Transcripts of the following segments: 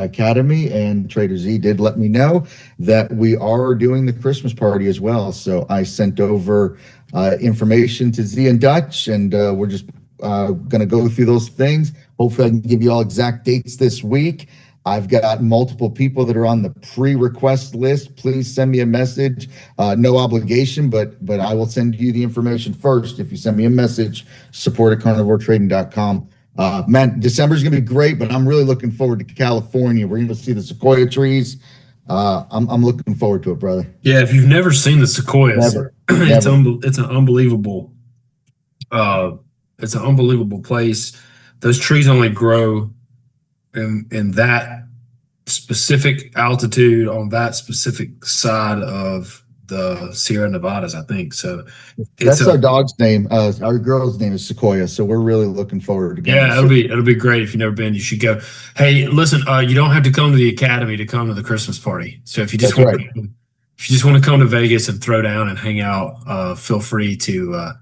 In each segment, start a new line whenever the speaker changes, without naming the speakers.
Academy, and Trader Z did let me know that we are doing the Christmas party as well. So I sent over information to Z and Dutch, and we're just going to go through those things. Hopefully, I can give you all exact dates this week. I've got multiple people that are on the pre-request list. Please send me a message. No obligation, but I will send you the information first. If you send me a message, support@carnivoretrading.com. Man, December is going to be great, but I'm really looking forward to California. We're going to see the sequoia trees. I'm looking forward to it, brother.
Yeah, if you've never seen the sequoias, it's an unbelievable place. Those trees only grow in that specific altitude on that specific side of the Sierra Nevadas, I think. So
that's our dog's name. Our girl's name is Sequoia. So we're really looking forward to going.
Yeah, it'll be great. If you've never been, you should go. Hey, listen, you don't have to come to the Academy to come to the Christmas party. So if you just want to come to Vegas and throw down and hang out, feel free to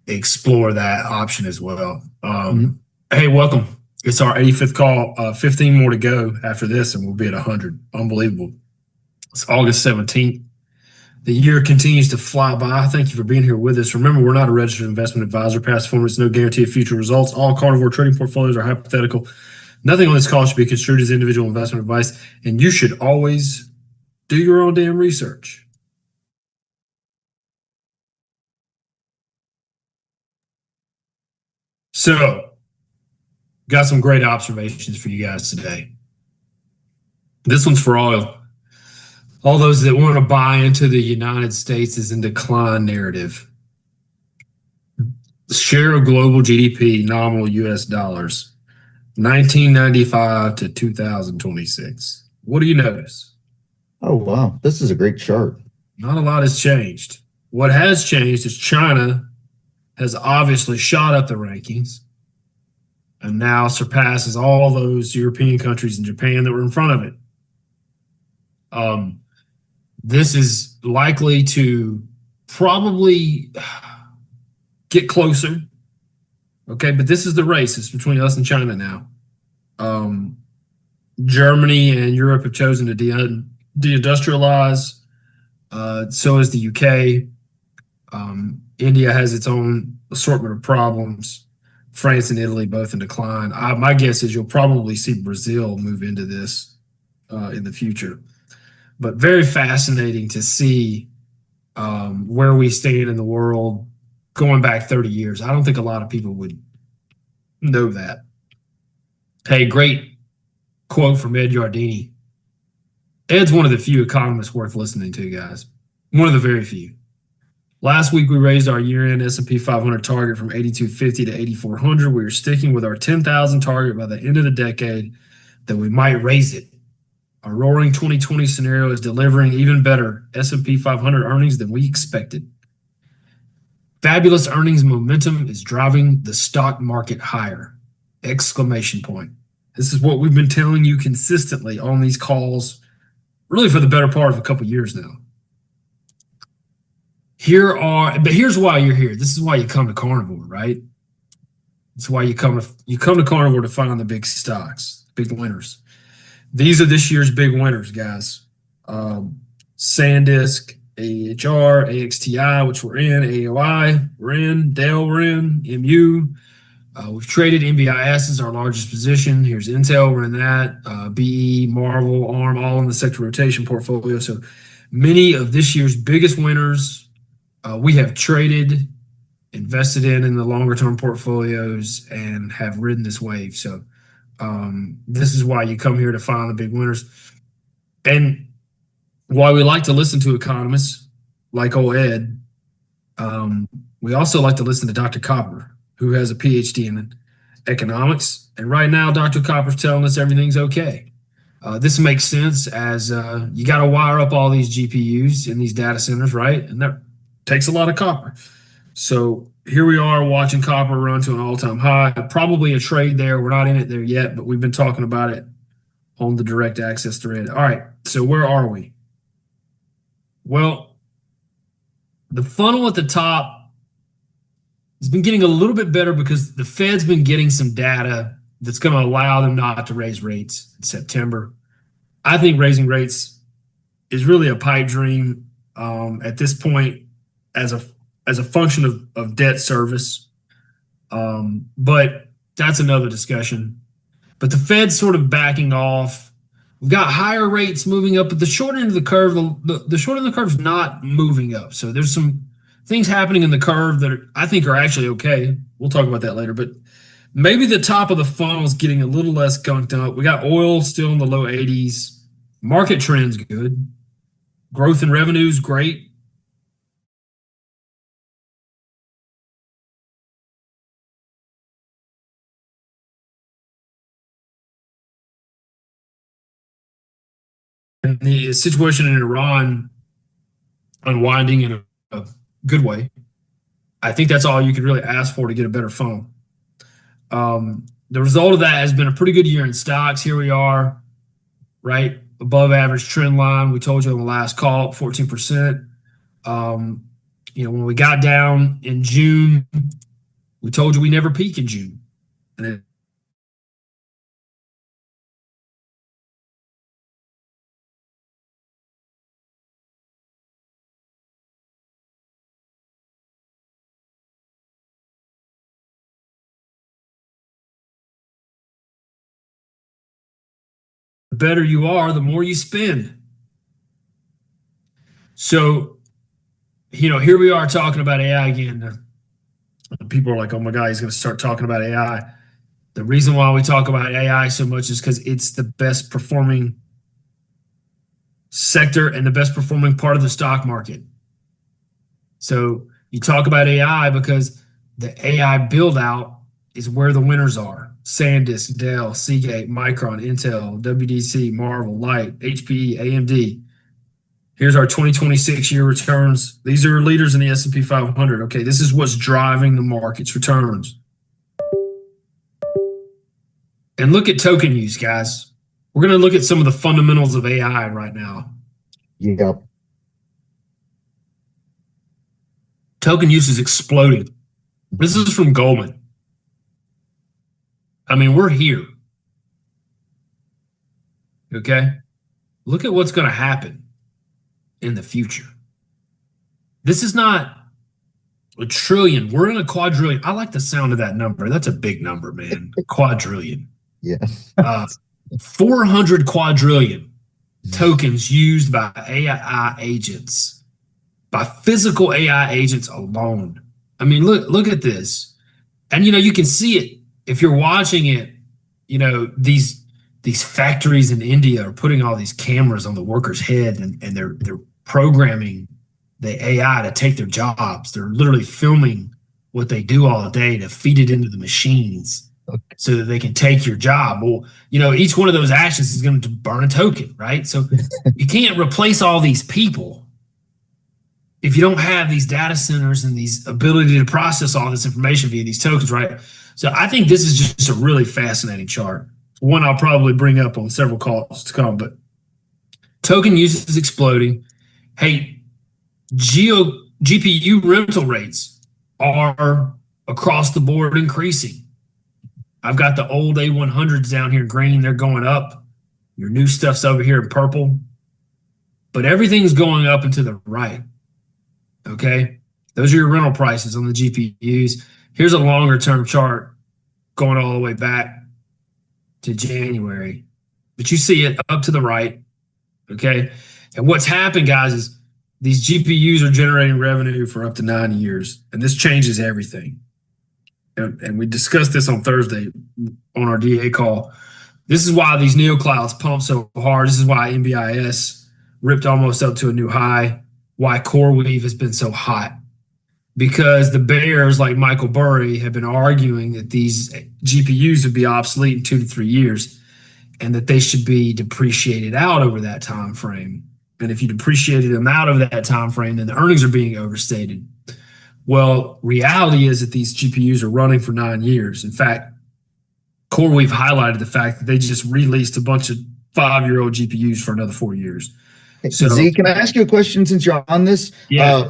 explore that option as well. Hey, welcome. It's our 85th call. 15 more to go after this, and we'll be at 100. Unbelievable. It's August 17th. The year continues to fly by. Thank you for being here with us. Remember, we're not a registered investment advisor. Past performance, no guarantee of future results. All carnivore trading portfolios are hypothetical. Nothing on this call should be construed as individual investment advice, and you should always do your own damn research. So, got some great observations for you guys today. This one's for all those that want to buy into the United States is in decline narrative. Share of global GDP, nominal US dollars, 1995 to 2026. What do you notice?
Oh, wow. This is a great chart.
Not a lot has changed. What has changed is China has obviously shot up the rankings and now surpasses all those European countries and Japan that were in front of it. This is likely to probably get closer. Okay, but this is the race. It's between us and China now. Germany and Europe have chosen to deindustrialize. So is the UK. India has its own assortment of problems. France and Italy both in decline. My guess is you'll probably see Brazil move into this in the future. But very fascinating to see where we stand in the world going back 30 years. I don't think a lot of people would know that. Hey, great quote from Ed Yardeni. Ed's one of the few economists worth listening to, guys. One of the very few. Last week, we raised our year-end S&P 500 target from 8,250 to 8,400. We are sticking with our 10,000 target by the end of the decade that we might raise it. Our roaring 2020 scenario is delivering even better S&P 500 earnings than we expected. Fabulous earnings momentum is driving the stock market higher! Exclamation point. This is what we've been telling you consistently on these calls, really for the better part of a couple years now. But here's why you're here. This is why you come to Carnivore, right? It's why you come to Carnivore to find the big stocks, big winners. These are this year's big winners, guys. SanDisk, AHR, AXTI, which we're in, AOI, we're in, Dell, we're in, MU. We've traded NBIS as our largest position. Here's Intel, we're in that. BE, Marvel, ARM, all in the sector rotation portfolio. So many of this year's biggest winners we have traded, invested in the longer term portfolios, and have ridden this wave. So this is why you come here to find the big winners. And why we like to listen to economists like old Ed, we also like to listen to Dr. Copper, who has a PhD in economics. And right now, Dr. Copper's telling us everything's okay. This makes sense as you got to wire up all these GPUs in these data centers, right? And that takes a lot of copper. So here we are watching copper run to an all-time high. Probably a trade there. We're not in it there yet, but we've been talking about it on the direct access thread. All right, so where are we? Well, the funnel at the top has been getting a little bit better because the Fed's been getting some data that's going to allow them not to raise rates in September. I think raising rates is really a pipe dream at this point as a function of debt service. But that's another discussion. But the Fed's sort of backing off. We've got higher rates moving up, but the short end of the curve, the short end of the curve is not moving up. So there's some things happening in the curve that I think are actually okay. We'll talk about that later. But maybe the top of the funnel is getting a little less gunked up. We got oil still in the low 80s. Market trends good. Growth in revenues great. And the situation in Iran unwinding in a good way. I think that's all you could really ask for to get a better funnel. The result of that has been a pretty good year in stocks. Here we are, right above average trend line. We told you on the last call, 14%. When we got down in June, we told you we never peak in June. And it the better you are, the more you spend. So, here we are talking about AI again. People are like, oh my God, he's going to start talking about AI. The reason why we talk about AI so much is because it's the best performing sector and the best performing part of the stock market. So you talk about AI because the AI build out is where the winners are. SanDisk, Dell, Seagate, Micron, Intel, WDC, Marvel, Light, HPE, AMD. Here's our 2026 year returns. These are leaders in the S&P 500. Okay, this is what's driving the market's returns. And look at token use, guys. We're going to look at some of the fundamentals of AI right now.
Yep.
Token use is exploding. This is from Goldman. I mean, we're here. Okay? Look at what's going to happen in the future. This is not a trillion. We're in a quadrillion. I like the sound of that number. That's a big number, man. Quadrillion.
Yeah.
400 quadrillion tokens used by AI agents, by physical AI agents alone. I mean, look at this. And, you can see it. If you're watching it, these factories in India are putting all these cameras on the worker's head and they're programming the AI to take their jobs. They're literally filming what they do all day to feed it into the machines so that they can take your job. Well, each one of those actions is going to burn a token, right? So you can't replace all these people if you don't have these data centers and these ability to process all this information via these tokens, right? So I think this is just a really fascinating chart. One I'll probably bring up on several calls to come, but token use is exploding. Hey, GPU rental rates are across the board increasing. I've got the old A100s down here in green. They're going up. Your new stuff's over here in purple. But everything's going up and to the right. Okay? Those are your rental prices on the GPUs. Here's a longer term chart going all the way back to January. But you see it up to the right. Okay? And what's happened, guys, is these GPUs are generating revenue for up to 9 years. And this changes everything. And we discussed this on Thursday on our DA call. This is why these neoclouds pump so hard. This is why NBIS ripped almost up to a new high. Why CoreWeave has been so hot. Because the bears like Michael Burry have been arguing that these GPUs would be obsolete in 2 to 3 years and that they should be depreciated out over that time frame. And if you depreciated them out of that time frame, then the earnings are being overstated. Well, reality is that these GPUs are running for 9 years. In fact, CoreWeave highlighted the fact that they just released a bunch of 5-year-old GPUs for another 4 years.
So, Z, can I ask you a question since you're on this?
Yeah.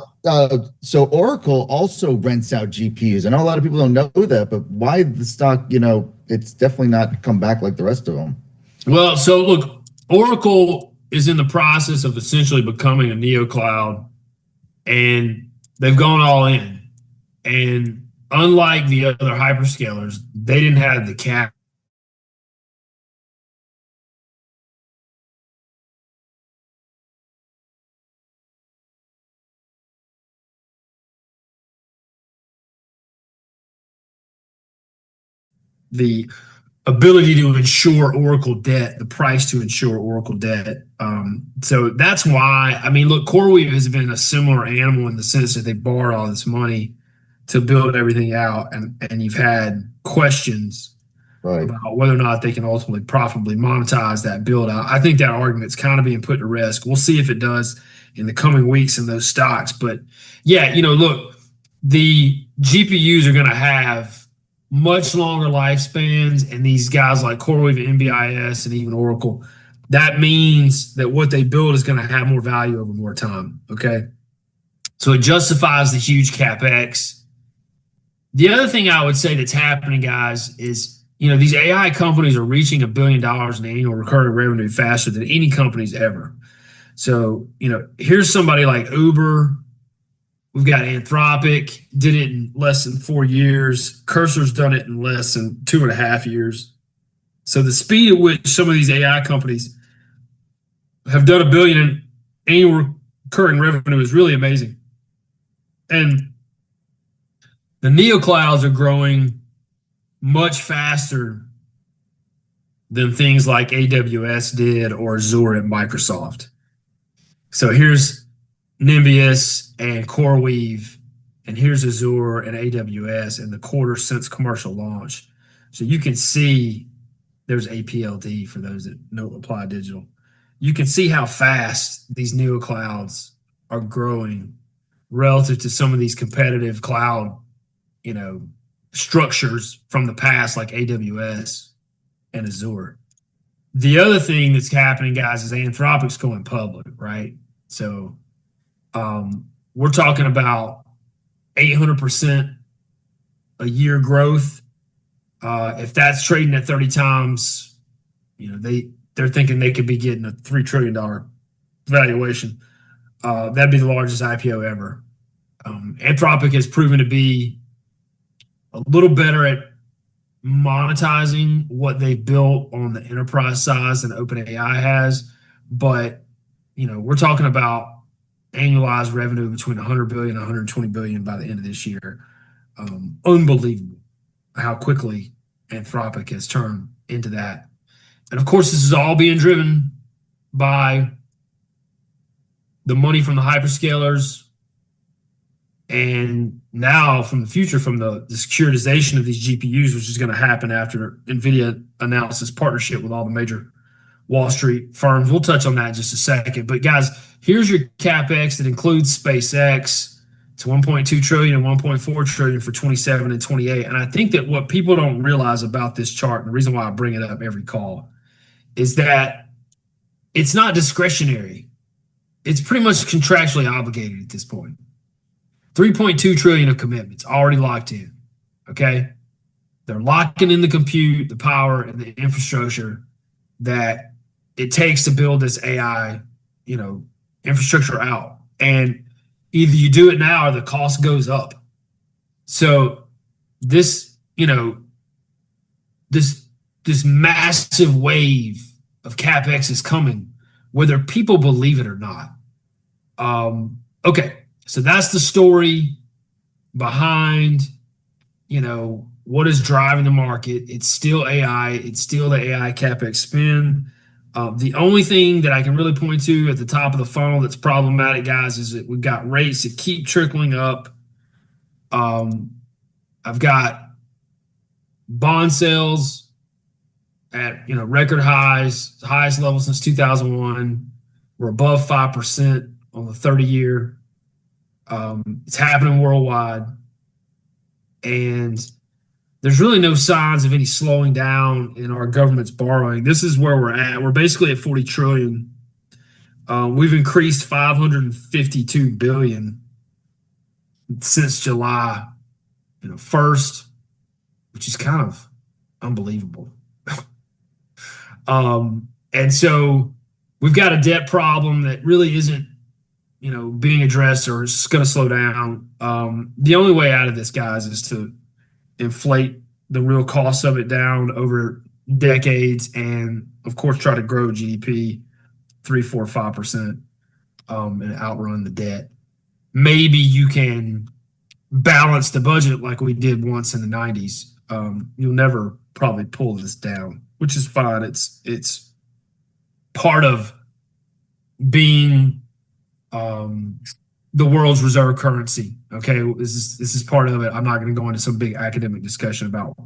So Oracle also rents out GPUs. I know a lot of people don't know that, but why the stock, it's definitely not come back like the rest of them.
Well, so look, Oracle is in the process of essentially becoming a neo cloud, and they've gone all in. And unlike the other hyperscalers, they didn't have the cap. The ability to insure Oracle debt, the price to insure Oracle debt. So that's why, I mean, look, CoreWeave has been a similar animal in the sense that they borrowed all this money to build everything out, and you've had questions
Right.
about whether or not they can ultimately profitably monetize that build out. I think that argument's kind of being put to rest. We'll see if it does in the coming weeks in those stocks. But yeah, look, the GPUs are going to have much longer lifespans, and these guys like CoreWeave and MBIS and even Oracle, that means that what they build is going to have more value over more time. Okay. So it justifies the huge CapEx. The other thing I would say that's happening, guys, is these AI companies are reaching $1 billion in annual recurring revenue faster than any company's ever. So, here's somebody like Uber. We've got Anthropic, did it in less than 4 years. Cursor's done it in less than 2.5 years. So the speed at which some of these AI companies have done $1 billion in annual recurring revenue is really amazing. And the neoclouds are growing much faster than things like AWS did or Azure at Microsoft. So here's Nimbius and CoreWeave, and here's Azure and AWS in the quarter since commercial launch. So you can see there's APLD for those that know Applied Digital. You can see how fast these neoclouds are growing relative to some of these competitive cloud, structures from the past like AWS and Azure. The other thing that's happening, guys, is Anthropic's going public, right? So we're talking about 800% a year growth. If that's trading at 30 times, they're thinking they could be getting a $3 trillion valuation. That'd be the largest IPO ever. Anthropic has proven to be a little better at monetizing what they built on the enterprise size than OpenAI has. But, we're talking about annualized revenue between 100 billion and 120 billion by the end of this year. Unbelievable how quickly Anthropic has turned into that. And of course, this is all being driven by the money from the hyperscalers, and now from the future, from the securitization of these GPUs, which is going to happen after NVIDIA announces partnership with all the major Wall Street firms. We'll touch on that in just a second. But guys, here's your CapEx that includes SpaceX. It's 1.2 trillion and 1.4 trillion for 27 and 28. And I think that what people don't realize about this chart, and the reason why I bring it up every call, is that it's not discretionary. It's pretty much contractually obligated at this point. 3.2 trillion of commitments already locked in. Okay. They're locking in the compute, the power, and the infrastructure that it takes to build this AI, infrastructure out. And either you do it now or the cost goes up. So this, this massive wave of CapEx is coming, whether people believe it or not. Okay. So that's the story behind, what is driving the market. It's still AI. It's still the AI CapEx spend. The only thing that I can really point to at the top of the funnel that's problematic, guys, is that we've got rates that keep trickling up. I've got bond sales at record highs, highest level since 2001. We're above 5% on the 30-year. It's happening worldwide, and there's really no signs of any slowing down in our government's borrowing. This is where we're at. We're basically at 40 trillion. We've increased 552 billion since July 1st, which is kind of unbelievable. And so we've got a debt problem that really isn't, being addressed, or it's going to slow down. The only way out of this, guys, is to inflate the real cost of it down over decades, and of course try to grow GDP 3, 4, 5%, and outrun the debt. Maybe you can balance the budget like we did once in the 90s. You'll never probably pull this down, which is fine. It's part of being the world's reserve currency. Okay, this is part of it. I'm not going to go into some big academic discussion about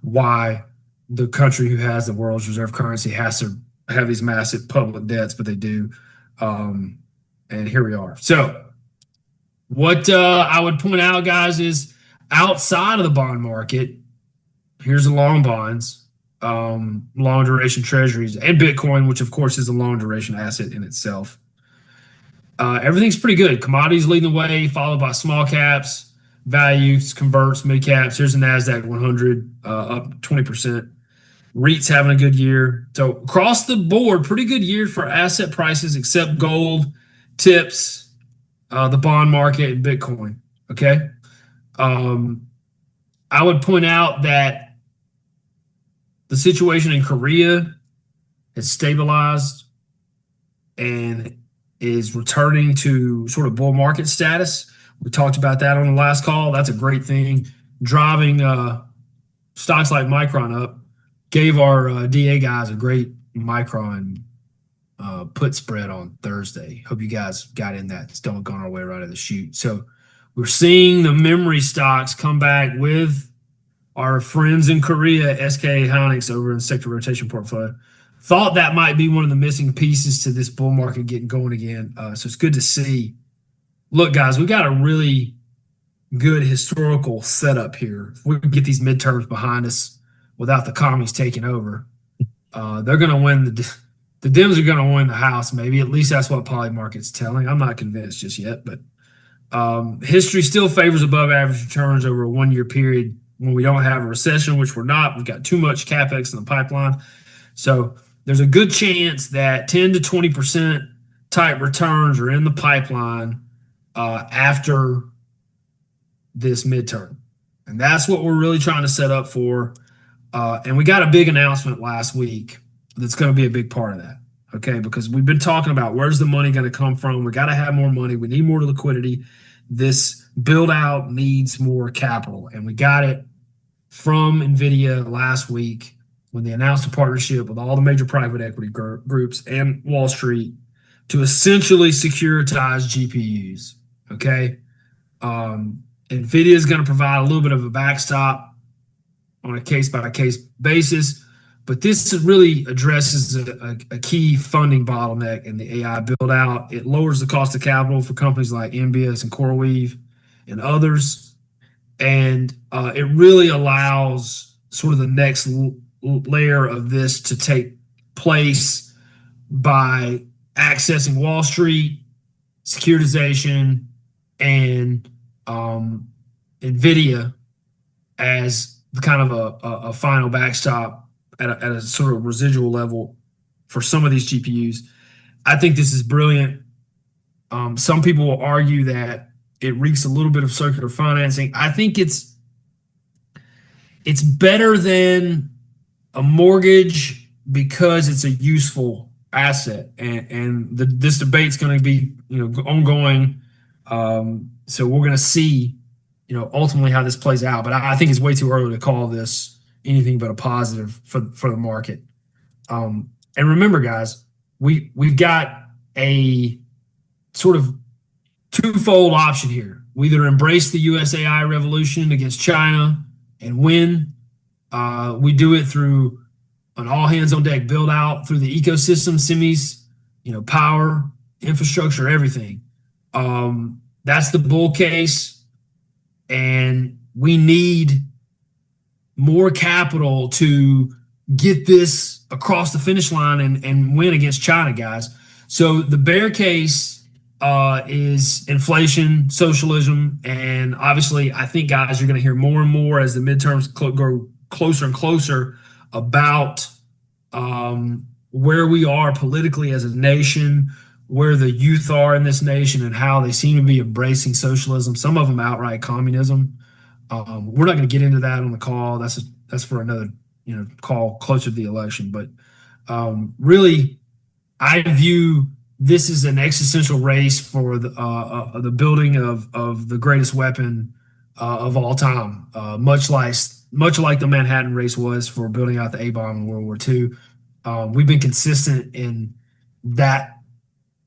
why the country who has the world's reserve currency has to have these massive public debts, but they do. And here we are. So what I would point out, guys, is outside of the bond market, here's the long bonds, long duration treasuries, and Bitcoin, which of course is a long duration asset in itself. Everything's pretty good. Commodities leading the way, followed by small caps, values, converts, mid caps. Here's the NASDAQ 100, up 20%. REITs having a good year. So across the board, pretty good year for asset prices, except gold, tips, the bond market, and Bitcoin. Okay. I would point out that the situation in Korea has stabilized and is returning to sort of bull market status. We talked about that on the last call. That's a great thing. Driving stocks like Micron up. Gave our DA guys a great Micron put spread on Thursday. Hope you guys got in that. Still gone our way right out of the chute. So we're seeing the memory stocks come back with our friends in Korea, SK Hynix over in sector rotation portfolio. Thought that might be one of the missing pieces to this bull market getting going again. So it's good to see. Look, guys, we got a really good historical setup here. If we can get these midterms behind us without the commies taking over, they're going to win. The Dems are going to win the House, maybe. At least that's what Polymarket's telling. I'm not convinced just yet, but history still favors above average returns over a 1-year period when we don't have a recession, which we're not. We've got too much CapEx in the pipeline. So there's a good chance that 10 to 20% type returns are in the pipeline after this midterm. And that's what we're really trying to set up for. And we got a big announcement last week that's going to be a big part of that. Okay, because we've been talking about where's the money going to come from. We got to have more money. We need more liquidity. This build out needs more capital. And we got it from NVIDIA last week when they announced a partnership with all the major private equity groups and Wall Street to essentially securitize GPUs. Okay. NVIDIA is going to provide a little bit of a backstop on a case-by-case basis, but this really addresses a key funding bottleneck in the AI build-out. It lowers the cost of capital for companies like Envious and CoreWeave and others, and it really allows sort of the next layer of this to take place by accessing Wall Street, securitization, and NVIDIA as kind of a final backstop at a sort of residual level for some of these GPUs. I think this is brilliant. Some people will argue that it reeks a little bit of circular financing. I think it's better than a mortgage because it's a useful asset, and this debate's going to be ongoing. So we're going to see ultimately how this plays out. But I think it's way too early to call this anything but a positive for the market. And remember, guys, we've got a sort of twofold option here. We either embrace the US AI revolution against China and win. We do it through an all hands on deck build out through the ecosystem, semis, power, infrastructure, everything. That's the bull case. And we need more capital to get this across the finish line and win against China, guys. So the bear case is inflation, socialism, and obviously I think, guys, you're going to hear more and more as the midterms grow closer and closer about where we are politically as a nation, where the youth are in this nation, and how they seem to be embracing socialism. Some of them outright communism. We're not going to get into that on the call. That's for another call closer to the election. But really, I view this as an existential race for the building of the greatest weapon of all time, much like the Manhattan race was for building out the A bomb in World War II. We've been consistent in that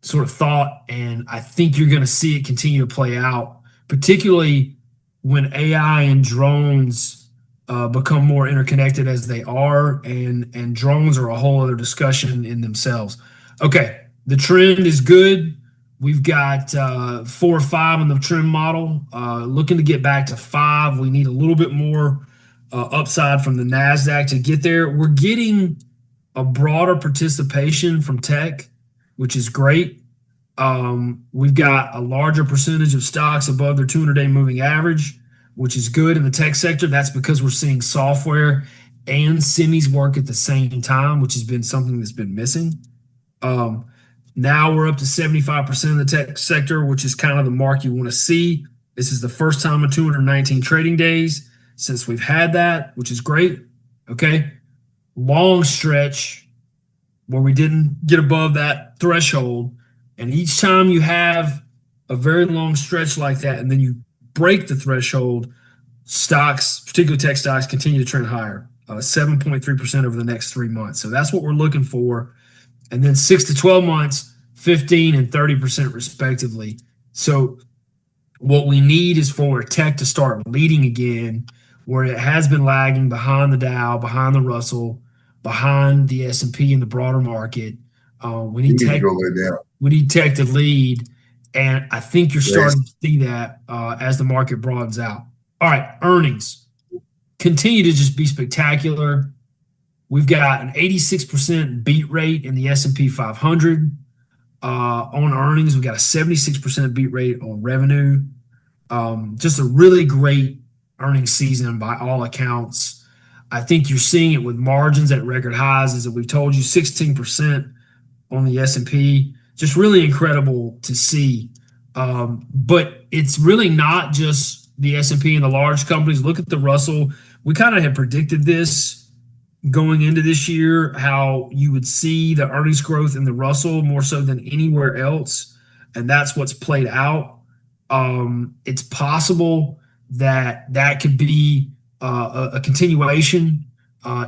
sort of thought, and I think you're going to see it continue to play out, particularly when AI and drones become more interconnected as they are, and drones are a whole other discussion in themselves. Okay, the trend is good. We've got 4 or 5 on the trend model, looking to get back to 5. We need a little bit more upside from the NASDAQ to get there. We're getting a broader participation from tech, which is great. We've got a larger percentage of stocks above their 200-day moving average, which is good in the tech sector. That's because we're seeing software and semis work at the same time, which has been something that's been missing. Now we're up to 75% of the tech sector, which is kind of the mark you want to see. This is the first time in 219 trading days since we've had that, which is great. Okay. Long stretch where we didn't get above that threshold. And each time you have a very long stretch like that, and then you break the threshold, stocks, particularly tech stocks, continue to trend higher, 7.3% over the next 3 months. So that's what we're looking for. And then 6 to 12 months, 15 and 30% respectively. So what we need is for tech to start leading again, where it has been lagging behind the Dow, behind the Russell, behind the S&P and the broader market. We need tech. We need tech to lead, and I think you're starting to see that as the market broadens out. All right, earnings continue to just be spectacular. We've got an 86% beat rate in the S&P 500 on earnings. We've got a 76% beat rate on revenue. Just a really great earnings season by all accounts. I think you're seeing it with margins at record highs, as we've told you, 16% on the S&P. Just really incredible to see. But it's really not just the S&P and the large companies. Look at the Russell. We kind of had predicted this going into this year, how you would see the earnings growth in the Russell more so than anywhere else. And that's what's played out. It's possible that could be a continuation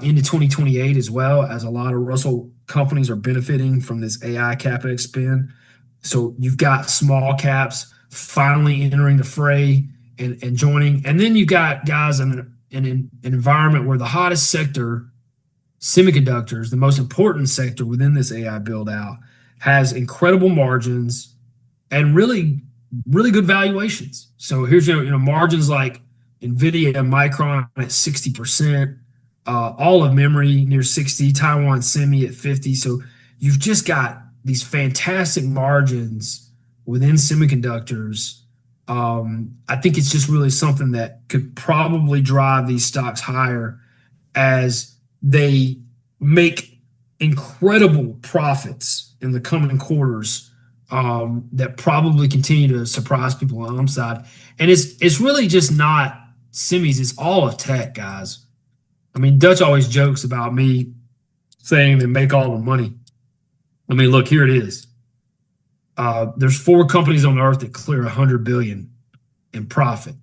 into 2028 as well, as a lot of Russell companies are benefiting from this AI CapEx spend. So you've got small caps finally entering the fray and joining. And then you've got guys in an environment where the hottest sector, semiconductors, the most important sector within this AI build out, has incredible margins and really good valuations. So here's margins like NVIDIA and Micron at 60%, all of memory near 60, Taiwan Semi at 50. So you've just got these fantastic margins within semiconductors. I think it's just really something that could probably drive these stocks higher as they make incredible profits in the coming quarters that probably continue to surprise people on the upside. And it's really just not semis, it's all of tech, guys. I mean, Dutch always jokes about me saying they make all the money. I mean, look, here it is. There's 4 companies on earth that clear $100 billion in profit.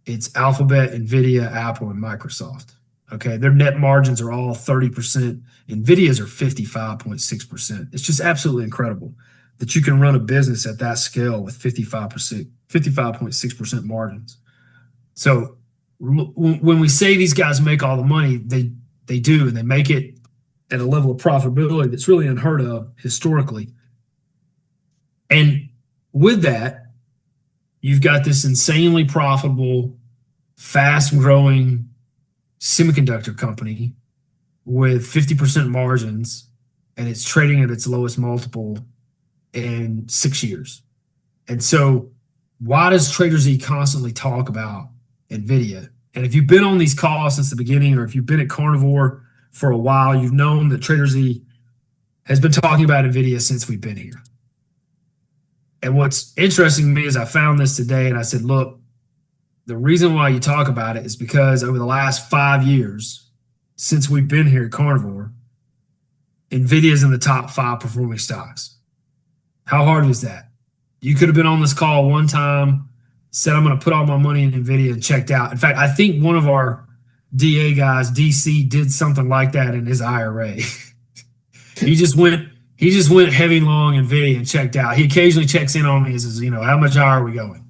It's Alphabet, NVIDIA, Apple, and Microsoft. Okay, their net margins are all 30%. NVIDIA's are 55.6%. It's just absolutely incredible that you can run a business at that scale with 55.6% margins. So when we say these guys make all the money, they do, and they make it at a level of profitability that's really unheard of historically. And with that, you've got this insanely profitable, fast-growing semiconductor company with 50% margins, and it's trading at its lowest multiple in 6 years. And so why does Trader Z constantly talk about NVIDIA? And if you've been on these calls since the beginning, or if you've been at Carnivore for a while, you've known that Trader Z has been talking about NVIDIA since we've been here. And what's interesting to me is I found this today and I said, look, the reason why you talk about it is because over the last 5 years, since we've been here at Carnivore, NVIDIA is in the top 5 performing stocks. How hard was that? You could have been on this call one time, said, I'm going to put all my money in NVIDIA and checked out. In fact, I think one of our DA guys, DC, did something like that in his IRA. He just went heavy long NVIDIA and checked out. He occasionally checks in on me and says, how much higher are we going?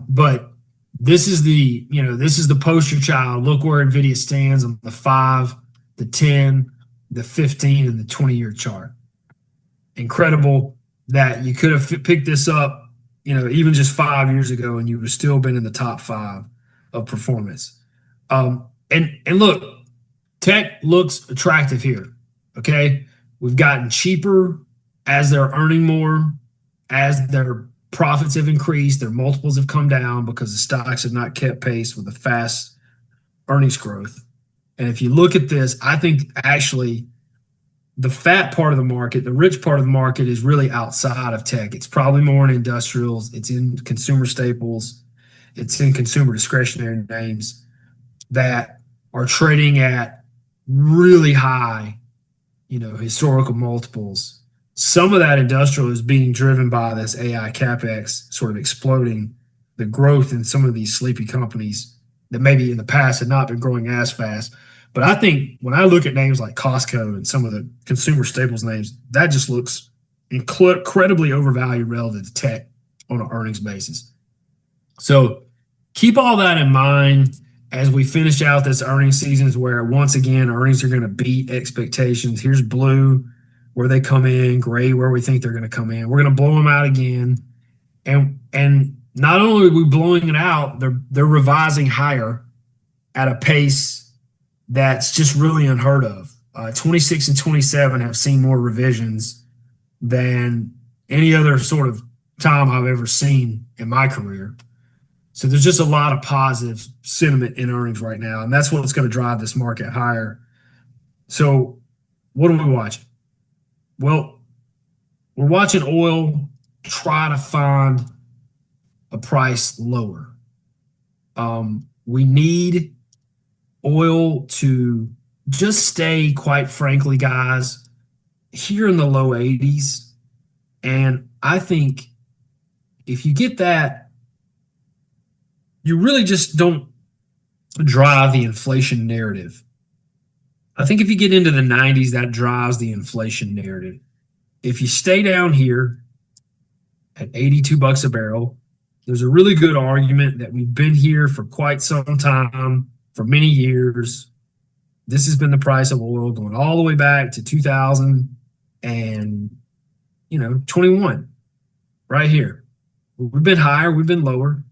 But this is the poster child. Look where NVIDIA stands on the 5, the 10, the 15, and the 20-year chart. Incredible that you could have picked this up, even just 5 years ago, and you would have still been in the top 5 of performance. And look, tech looks attractive here. Okay, we've gotten cheaper as they're earning more, as their profits have increased, their multiples have come down because the stocks have not kept pace with the fast earnings growth. And if you look at this, I think actually the fat part of the market, the rich part of the market, is really outside of tech. It's probably more in industrials, it's in consumer staples, it's in consumer discretionary names that are trading at really high historical multiples. Some of that industrial is being driven by this AI CapEx sort of exploding the growth in some of these sleepy companies that maybe in the past had not been growing as fast. But I think when I look at names like Costco and some of the consumer staples names, that just looks incredibly overvalued relative to tech on an earnings basis. So keep all that in mind as we finish out this earnings seasons, where once again earnings are going to beat expectations. Here's blue where they come in, gray where we think they're going to come in. We're going to blow them out again, and not only are we blowing it out, they're revising higher at a pace that's just really unheard of. 26 and 27 have seen more revisions than any other sort of time I've ever seen in my career. So there's just a lot of positive sentiment in earnings right now, and that's what's going to drive this market higher. So what are we watching? Well, we're watching oil try to find a price lower. We need oil to just stay, quite frankly, guys, here in the low 80s. And I think if you get that, you really just don't drive the inflation narrative. I think if you get into the 90s, that drives the inflation narrative. If you stay down here at $82 a barrel, there's a really good argument that we've been here for quite some time, for many years. This has been the price of oil going all the way back to 2021, right here. We've been higher, we've been lower.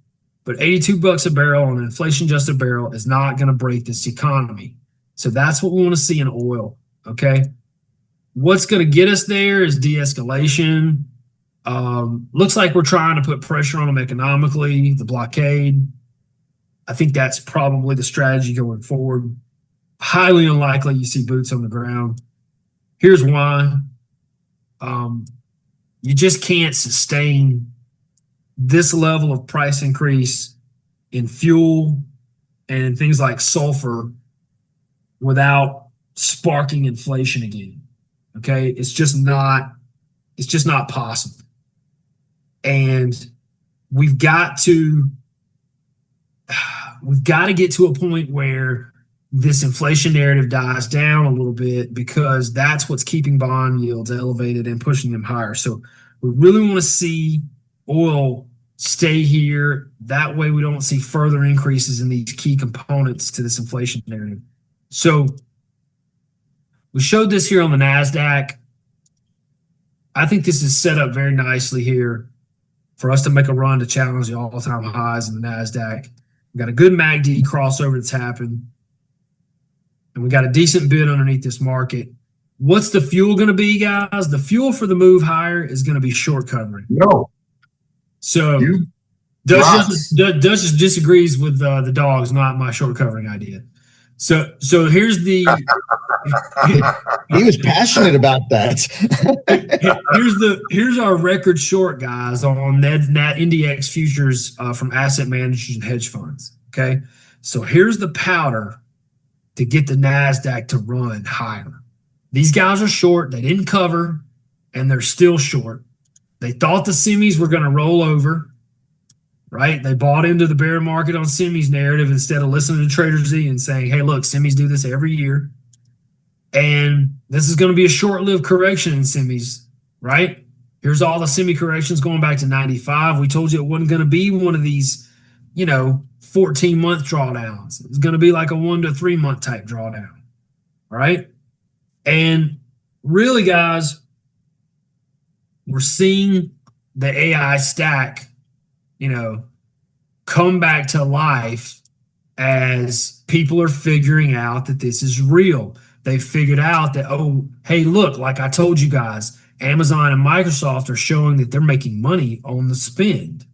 But $82 a barrel on an inflation-adjusted barrel is not going to break this economy. So that's what we want to see in oil, okay? What's going to get us there is de-escalation. Looks like we're trying to put pressure on them economically, the blockade. I think that's probably the strategy going forward. Highly unlikely you see boots on the ground. Here's why. You just can't sustain this level of price increase in fuel and in things like sulfur without sparking inflation again. Okay, it's just not possible. And we've got to get to a point where this inflation narrative dies down a little bit, because that's what's keeping bond yields elevated and pushing them higher. So we really want to see oil stay here. That way we don't see further increases in these key components to this inflation narrative. So we showed this here on the NASDAQ. I think this is set up very nicely here for us to make a run to challenge the all-time highs in the NASDAQ. We've got a good MACD crossover that's happened, and we got a decent bid underneath this market. What's the fuel going to be, guys? The fuel for the move higher is going to be short covering.
No.
So Dutch just disagrees with the dogs, not my short covering idea. So here's the
He was passionate about that.
here's our record short, guys, on Nat NDX futures from asset managers and hedge funds. Okay, so here's the powder to get the Nasdaq to run higher. These guys are short. They didn't cover, and they're still short. They thought the semis were going to roll over, right? They bought into the bear market on semis narrative instead of listening to Trader Z and saying, hey, look, semis do this every year. And this is going to be a short-lived correction in semis, right? Here's all the semi corrections going back to 95. We told you it wasn't going to be one of these, 14-month drawdowns. It's going to be like a 1 to 3 month type drawdown, right? And really, guys, we're seeing the AI stack, come back to life as people are figuring out that this is real. They figured out that, oh, hey, look, like I told you guys, Amazon and Microsoft are showing that they're making money on the spend.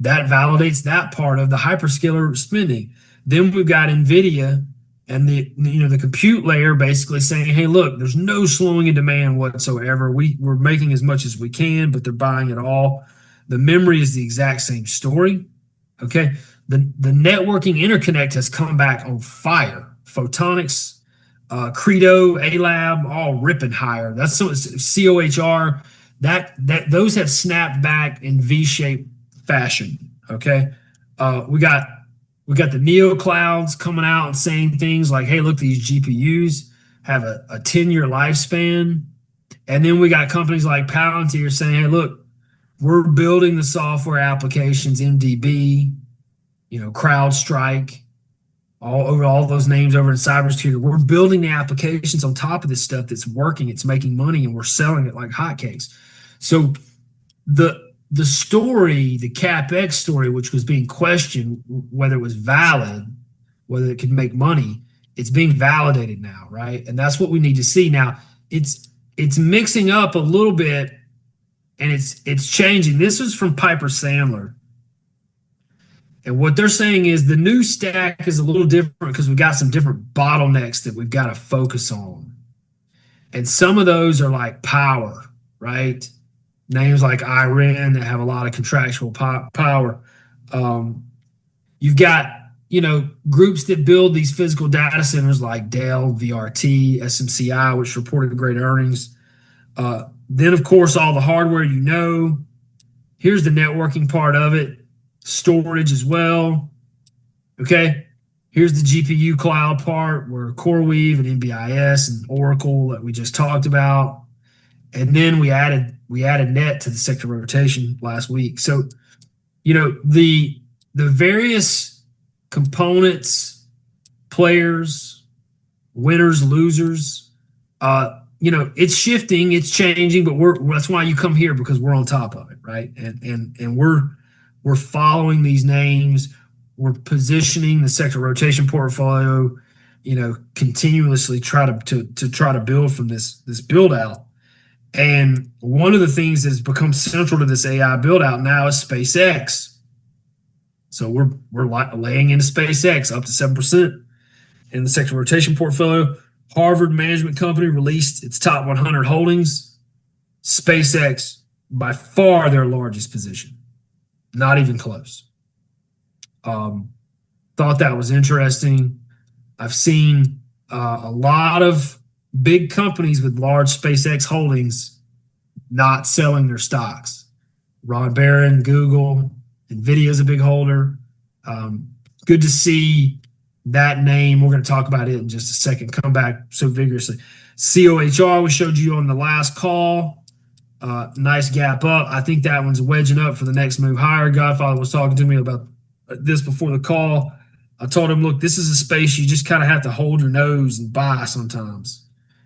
That validates that part of the hyperscaler spending. Then we've got NVIDIA and the compute layer basically saying, hey, look, there's no slowing in demand whatsoever. We're making as much as we can, but they're buying it all. The memory is the exact same story. Okay. The networking interconnect has come back on fire. Photonics, Credo, ALAB, all ripping higher. That's so COHR. That those have snapped back in V-shaped fashion. Okay. We got the neo clouds coming out and saying things like, hey, look, these GPUs have a 10-year lifespan. And then we got companies like Palantir saying, hey, look, we're building the software applications, MDB, CrowdStrike, all those names over in cybersecurity. We're building the applications on top of this stuff that's working, it's making money, and we're selling it like hotcakes. So the story, the CapEx story, which was being questioned whether it was valid, whether it could make money, it's being validated now, right? And that's what we need to see. Now, it's mixing up a little bit, and it's changing. This is from Piper Sandler. And what they're saying is the new stack is a little different because we've got some different bottlenecks that we've got to focus on. And some of those are like power, right? Names like IREN that have a lot of contractual power. You've got, groups that build these physical data centers like Dell, VRT, SMCI, which reported great earnings. Then, of course, all the hardware, here's the networking part of it, storage as well. Okay. Here's the GPU cloud part where CoreWeave and MBIS and Oracle that we just talked about. And then we added net to the sector rotation last week. So, the various components, players, winners, losers, it's shifting, it's changing, but that's why you come here, because we're on top of it, right? And we're following these names. We're positioning the sector rotation portfolio, continuously try to build from this build out. And one of the things that's become central to this AI build out now is SpaceX. So we're laying into SpaceX up to 7% in the sector rotation portfolio. Harvard Management Company released its top 100 holdings. SpaceX, by far their largest position. Not even close. Thought that was interesting. I've seen a lot of big companies with large SpaceX holdings not selling their stocks. Rod Barron, Google, NVIDIA is a big holder. Good to see that name. We're going to talk about it in just a second. Come back so vigorously. COHR, we showed you on the last call. Nice gap up. I think that one's wedging up for the next move higher. Godfather was talking to me about this before the call. I told him, look, this is a space you just kind of have to hold your nose and buy sometimes.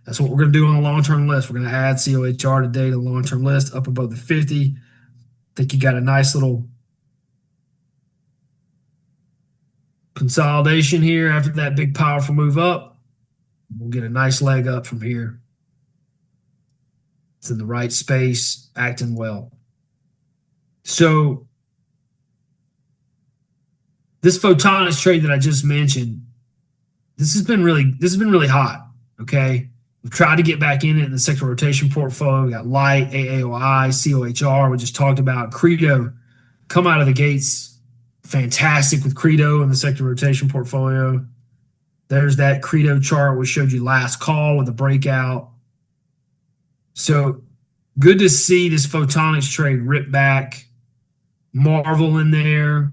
That's what we're going to do on the long-term list. We're going to add COHR today to the long-term list up above the 50. I think you got a nice little consolidation here after that big powerful move up. We'll get a nice leg up from here. It's in the right space, acting well. So this Photonics trade that I just mentioned, this has been really hot. Okay. We've tried to get back in it in the sector rotation portfolio. We got Light, AAOI, COHR. We just talked about Credo come out of the gates fantastic with Credo in the sector rotation portfolio. There's that Credo chart we showed you last call with the breakout. So good to see this Photonics trade rip back. Marvel in there.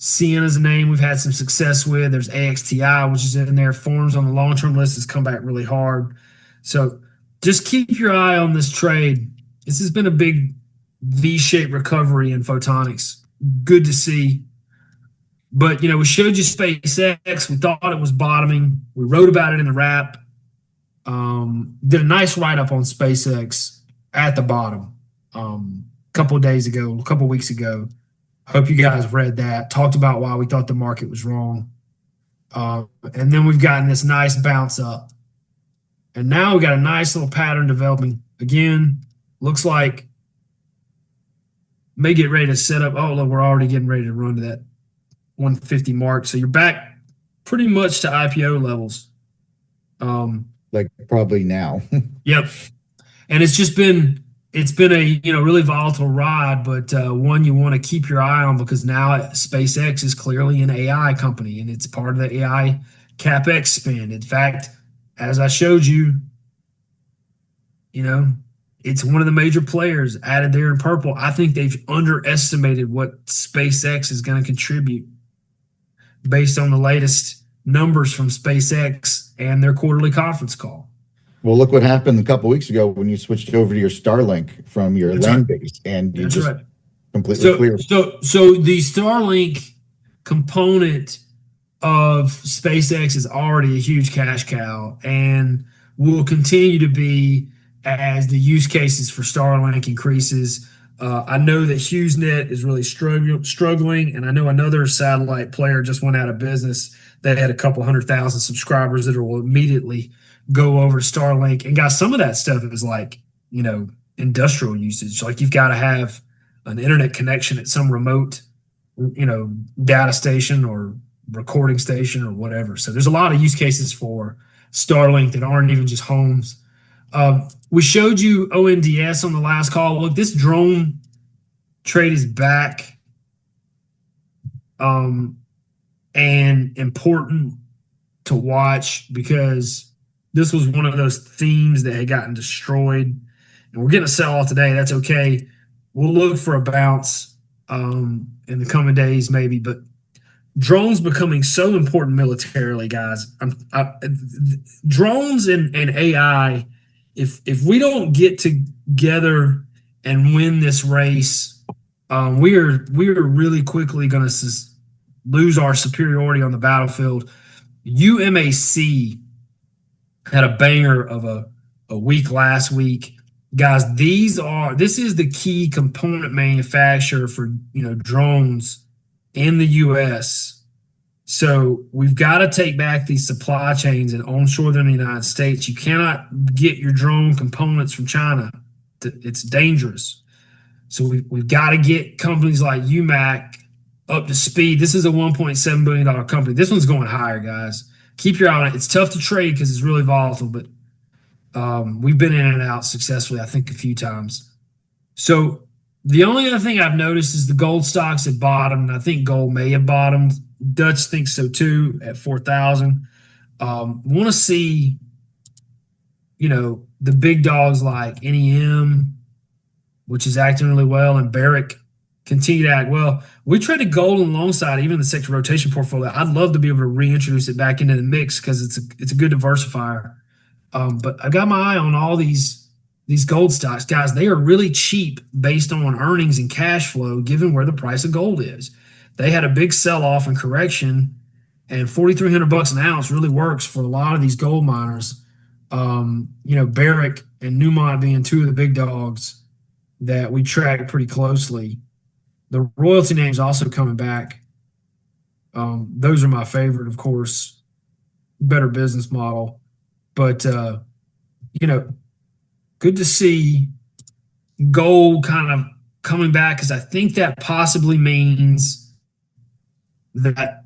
Ciena's a name we've had some success with. There's AXTI, which is in there. Forms on the long-term list has come back really hard. So just keep your eye on this trade. This has been a big V-shaped recovery in Photonics. Good to see. But, we showed you SpaceX. We thought it was bottoming. We wrote about it in the wrap. Did a nice write-up on SpaceX at the bottom a couple of weeks ago. Hope you guys read that. Talked about why we thought the market was wrong. And then we've gotten this nice bounce up. And now we got a nice little pattern developing. Again, looks like may get ready to set up. Oh, look, we're already getting ready to run to that 150 mark. So you're back pretty much to IPO levels.
Like probably now.
Yep. And it's been a really volatile ride, but one you want to keep your eye on because now SpaceX is clearly an AI company and it's part of the AI CapEx spend. In fact, as I showed you, it's one of the major players added there in purple. I think they've underestimated what SpaceX is going to contribute based on the latest numbers from SpaceX and their quarterly conference call.
Well, look what happened a couple weeks ago when you switched over to your Starlink from your land base, and you just completely clear.
So the Starlink component of SpaceX is already a huge cash cow, and will continue to be as the use cases for Starlink increases. I know that HughesNet is really struggling, and I know another satellite player just went out of business. They had a couple 100,000 subscribers that will immediately go over to Starlink. And guys, some of that stuff is like, industrial usage. Like you've got to have an internet connection at some remote, data station or recording station or whatever. So there's a lot of use cases for Starlink that aren't even just homes. We showed you ONDS on the last call. Look, this drone trade is back, and important to watch because this was one of those themes that had gotten destroyed, and we're getting a sell off today. That's okay. We'll look for a bounce in the coming days, maybe. But drones becoming so important militarily, guys. Drones and AI. If we don't get together and win this race, we are really quickly going to lose our superiority on the battlefield. UMAC had a banger of a week last week. Guys, this is the key component manufacturer for drones in the US. So we've got to take back these supply chains and onshore them in the United States. You cannot get your drone components from China. It's dangerous. So we've got to get companies like UMAC up to speed. This is a $1.7 billion company. This one's going higher, guys. Keep your eye on it. It's tough to trade because it's really volatile, but we've been in and out successfully, I think, a few times. So the only other thing I've noticed is the gold stocks have bottomed. I think gold may have bottomed. Dutch thinks so too at 4,000. Want to see, the big dogs like NEM, which is acting really well, and Barrick continue to act well. We traded gold alongside even the sector rotation portfolio. I'd love to be able to reintroduce it back into the mix because it's a good diversifier. But I got my eye on all these gold stocks, guys. They are really cheap based on earnings and cash flow, given where the price of gold is. They had a big sell-off and correction, and $4,300 an ounce really works for a lot of these gold miners. Barrick and Newmont being two of the big dogs that we track pretty closely. The royalty names also coming back. Those are my favorite, of course. Better business model. But, good to see gold kind of coming back because I think that possibly means that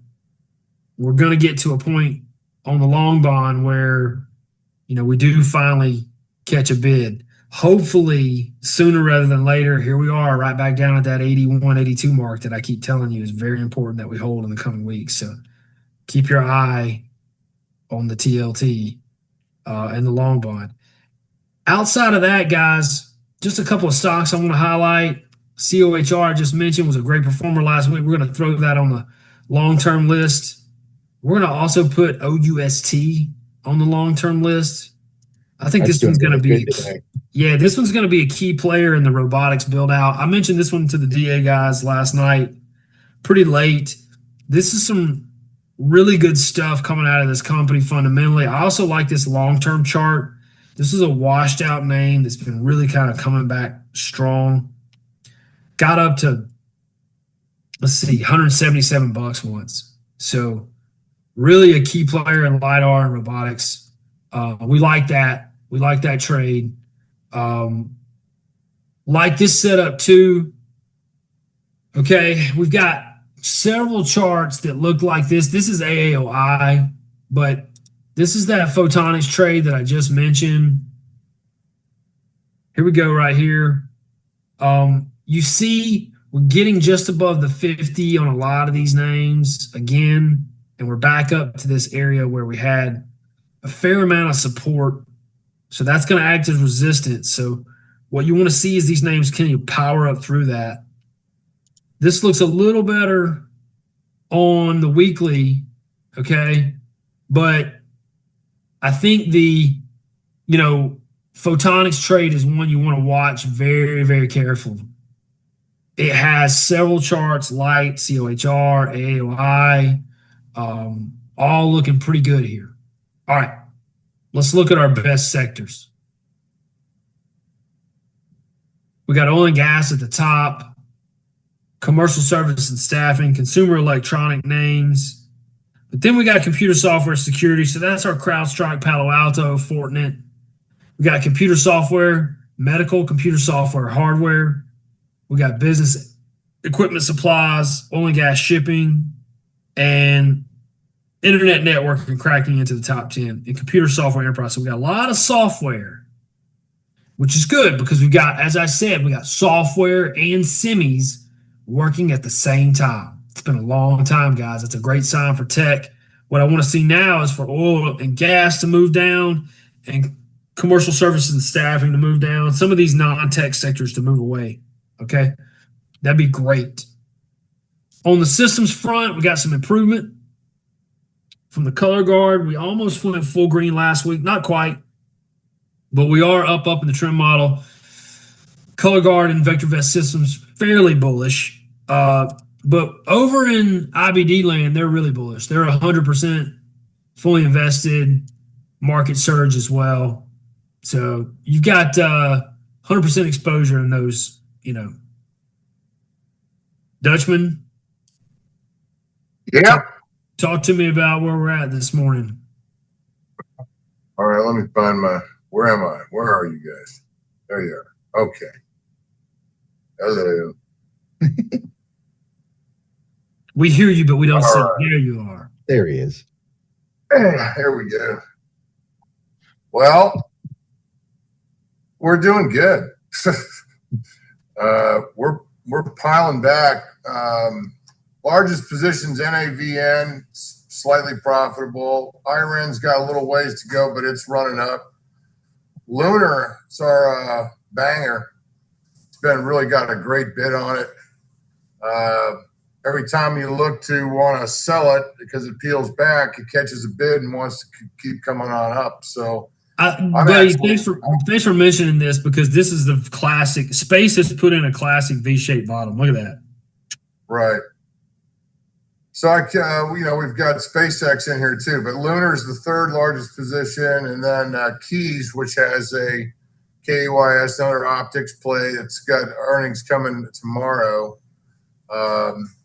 we're going to get to a point on the long bond where, we do finally catch a bid. Hopefully sooner rather than later. Here we are right back down at that 81, 82 mark that I keep telling you is very important that we hold in the coming weeks. So keep your eye on the TLT and the long bond. Outside of that, guys, just a couple of stocks I want to highlight. COHR I just mentioned was a great performer last week. We're going to throw that on the long-term list. We're going to also put OUST on the long-term list. I think
That's
this one's
doing
going to
really
be,
good today.
yeah, this one's going to be a key player in the robotics build out. I mentioned this one to the DA guys last night, pretty late. This is some really good stuff coming out of this company fundamentally. I also like this long-term chart. This is a washed out name that's been really kind of coming back strong. Got up to, let's see, 177 bucks once. So really a key player in LiDAR and robotics. We like that. We like that trade. Like this setup too. Okay, we've got several charts that look like this. This is AAOI, but this is that photonics trade that I just mentioned. Here we go right here. You see we're getting just above the 50 on a lot of these names again, and we're back up to this area where we had a fair amount of support. So that's going to act as resistance. So what you want to see is these names continue to power up through that. This looks a little better on the weekly, okay? But I think the, photonics trade is one you want to watch very, very carefully. It has several charts, light, COHR, AAOI, all looking pretty good here. All right, let's look at our best sectors. We got oil and gas at the top, commercial service and staffing, consumer electronic names. But then we got computer software security. So that's our CrowdStrike, Palo Alto, Fortinet. We got computer software, medical computer software, hardware. We got business equipment supplies, oil and gas shipping, and internet networking cracking into the top 10 in computer software enterprise. So we got a lot of software, which is good because we got, as I said, we got software and semis working at the same time. It's been a long time, guys. It's a great sign for tech. What I want to see now is for oil and gas to move down and commercial services and staffing to move down. Some of these non-tech sectors to move away. Okay. That'd be great. On the systems front, we got some improvement from the color guard. We almost went full green last week. Not quite, but we are up in the trim model. Color guard and VectorVest systems, fairly bullish. But over in IBD land, they're really bullish. They're 100% fully invested, market surge as well. So you've got 100% exposure in those, Dutchman?
Yeah.
Talk to me about where we're at this morning.
All right, let me find where am I? Where are you guys? There you are. Okay. Hello.
We hear you, but we don't see.
Right.
There you are.
There he is.
Here we go. Well, we're doing good. We're piling back. Largest positions, NAVN, slightly profitable. IREN's got a little ways to go, but it's running up. Lunar, it's our banger. It's been really got a great bid on it. Every time you look to want to sell it because it peels back, it catches a bid and wants to keep coming on up. So,
buddy, thanks for mentioning this because this is the classic. Space has put in a classic V-shaped bottom. Look at that.
Right. So we've got SpaceX in here too, but Lunar is the third largest position, and then Keys, which has a KEYS, another optics play. It's got earnings coming tomorrow.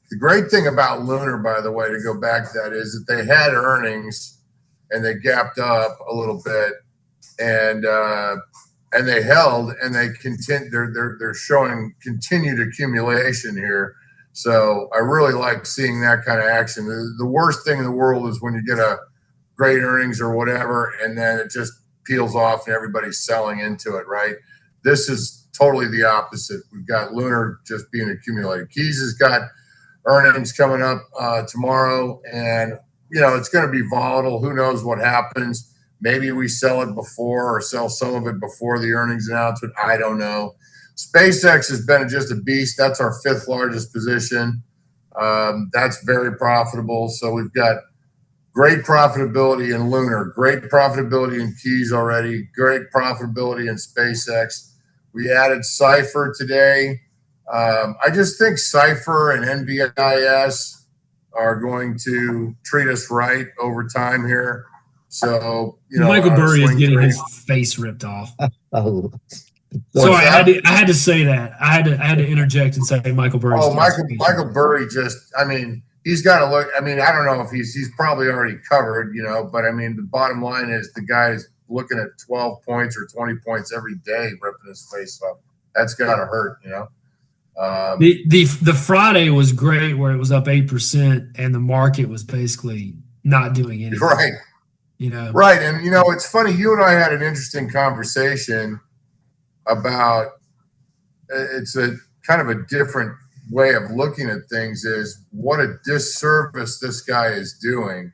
The great thing about Lunar, by the way, to go back to that, is that they had earnings and they gapped up a little bit, and they held, and they continue. They're showing continued accumulation here. So I really like seeing that kind of action. The worst thing in the world is when you get a great earnings or whatever, and then it just peels off and everybody's selling into it, right? This is totally the opposite. We've got Lunar just being accumulated. Keys has got earnings coming up tomorrow, and it's going to be volatile. Who knows what happens? Maybe we sell it before or sell some of it before the earnings announcement. I don't know. SpaceX has been just a beast. That's our fifth largest position. That's very profitable. So we've got great profitability in Lunar, great profitability in Keys already, great profitability in SpaceX. We added Cipher today. I just think Cipher and NBIS are going to treat us right over time here. So,
Michael
on a
Burry is
swing
getting
trade.
his face ripped off.
Oh,
So
What's
I had to say that. I had to interject and say Michael Burry.
Oh, Michael Burry he's got to look. I don't know if he's probably already covered, but the bottom line is the guy's looking at 12 points or 20 points every day, ripping his face up. That's got to hurt,
The Friday was great where it was up 8% and the market was basically not doing anything.
Right. Right. And, it's funny. You and I had an interesting conversation about it's a kind of a different way of looking at things is what a disservice this guy is doing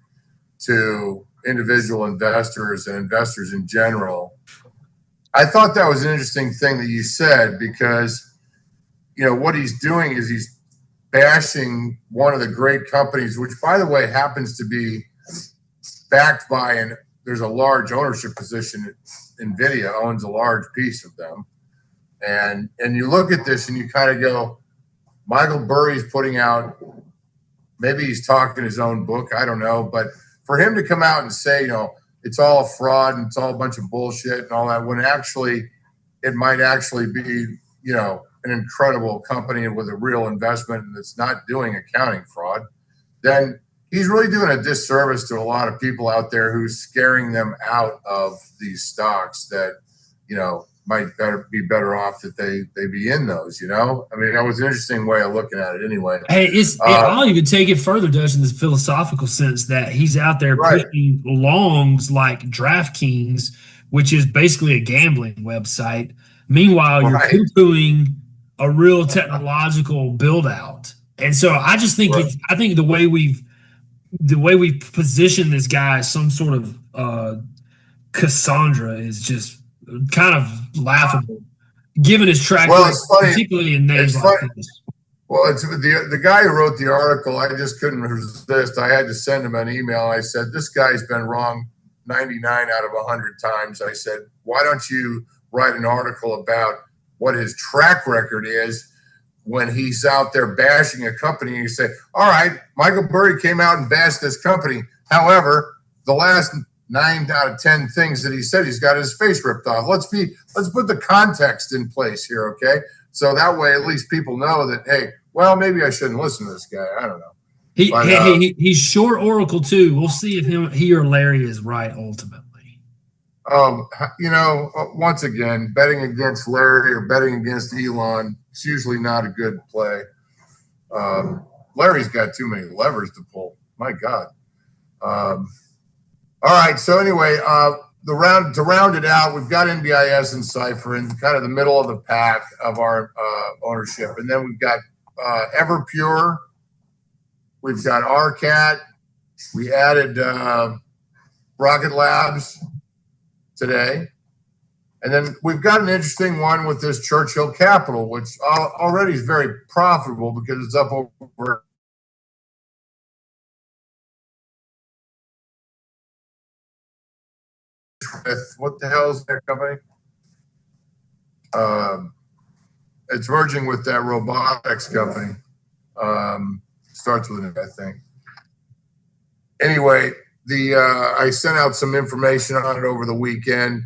to individual investors and investors in general. I thought that was an interesting thing that you said because, what he's doing is he's bashing one of the great companies, which, by the way, happens to be backed by, and there's a large ownership position. NVIDIA owns a large piece of them. And you look at this and you kind of go, Michael Burry's putting out, maybe he's talking his own book, I don't know, but for him to come out and say, it's all a fraud and it's all a bunch of bullshit and all that, when actually it might actually be, an incredible company with a real investment and it's not doing accounting fraud, then he's really doing a disservice to a lot of people out there who's scaring them out of these stocks that, might be better off that they be in those, that was an interesting way of looking at it anyway.
Hey, I'll even take it further, Dutch, in this philosophical sense that he's out there pushing longs like DraftKings, which is basically a gambling website. Meanwhile, you're poo-pooing a real technological build out. And so I just think I think the way we've positioned this guy as some sort of Cassandra is just kind of laughable, given his track record, particularly in names like this.
Well, it's the guy who wrote the article. I just couldn't resist. I had to send him an email. I said, this guy's been wrong 99 out of 100 times. I said, why don't you write an article about what his track record is when he's out there bashing a company and you say, all right, Michael Burry came out and bashed this company. However, the last 9 out of 10 things that he said, he's got his face ripped off. Let's put the context in place here. Okay. So that way, at least people know that, hey, well, maybe I shouldn't listen to this guy. I don't know.
He's short Oracle too. We'll see if he or Larry is right ultimately.
Once again, betting against Larry or betting against Elon, it's usually not a good play. Larry's got too many levers to pull. My God. All right. So anyway, to round it out, we've got NBIS and Cipher in kind of the middle of the pack of our ownership, and then we've got Everpure, we've got RCAT, we added Rocket Labs today, and then we've got an interesting one with this Churchill Capital, which already is very profitable because it's up over. What the hell is that company? It's merging with that robotics company. Starts with an I think. Anyway, I sent out some information on it over the weekend.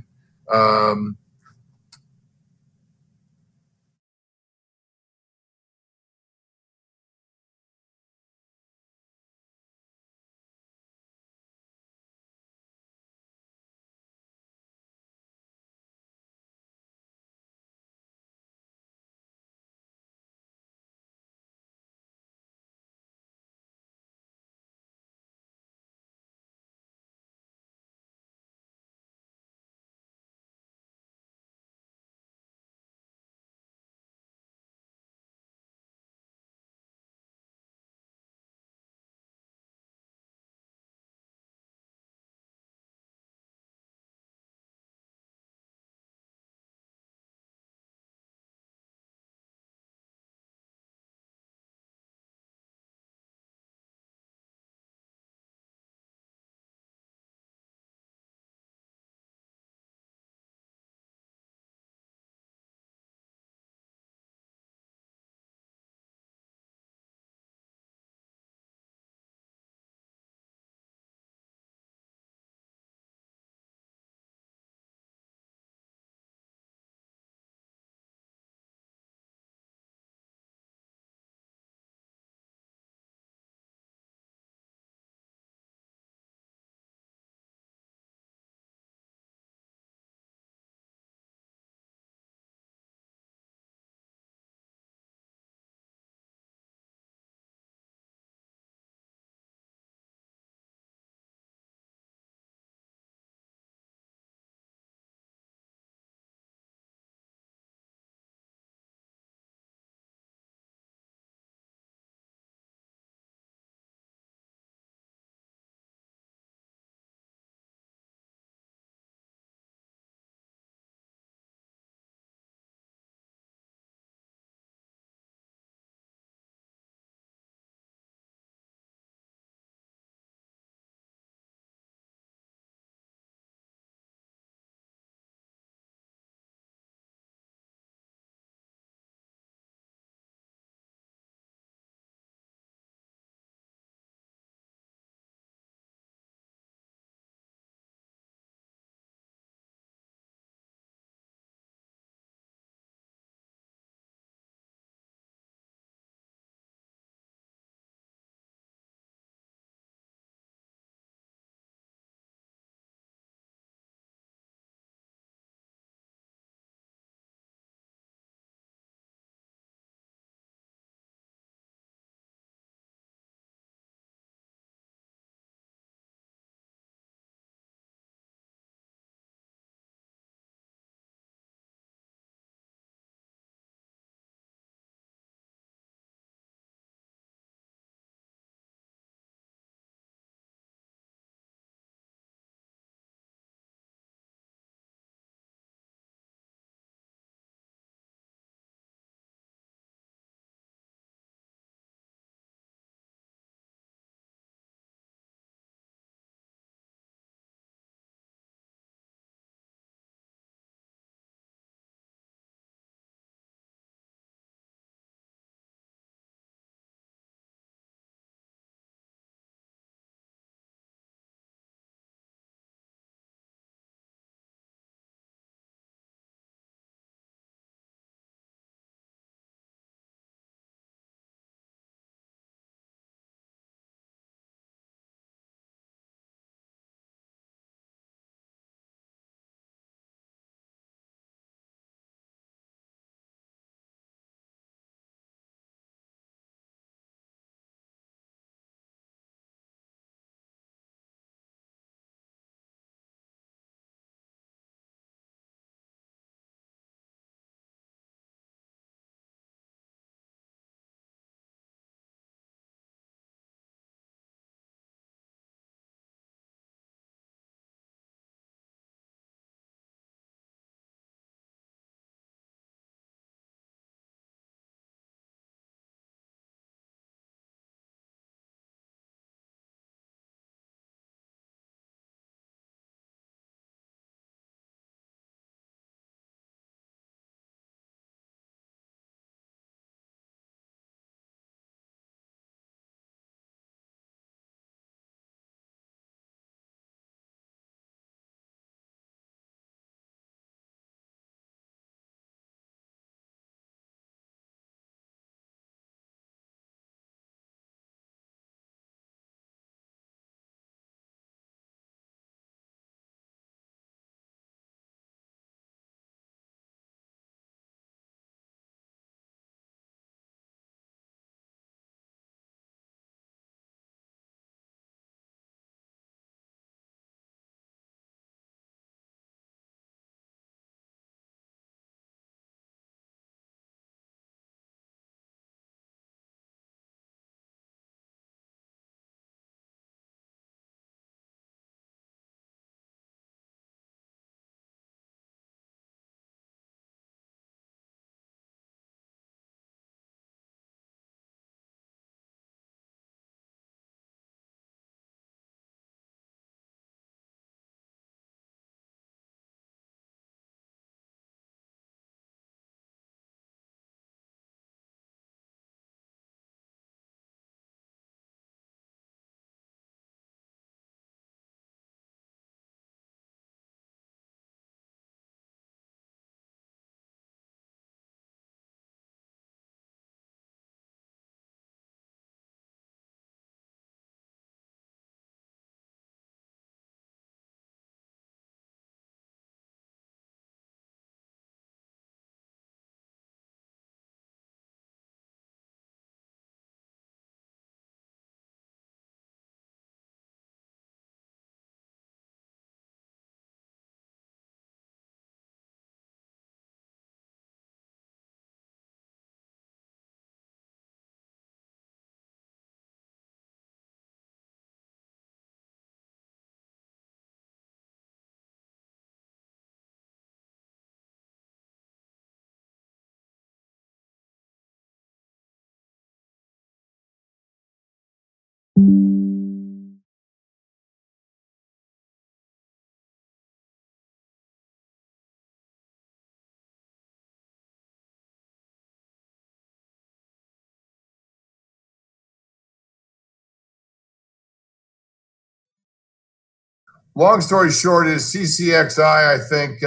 long story short is CCXI, I think,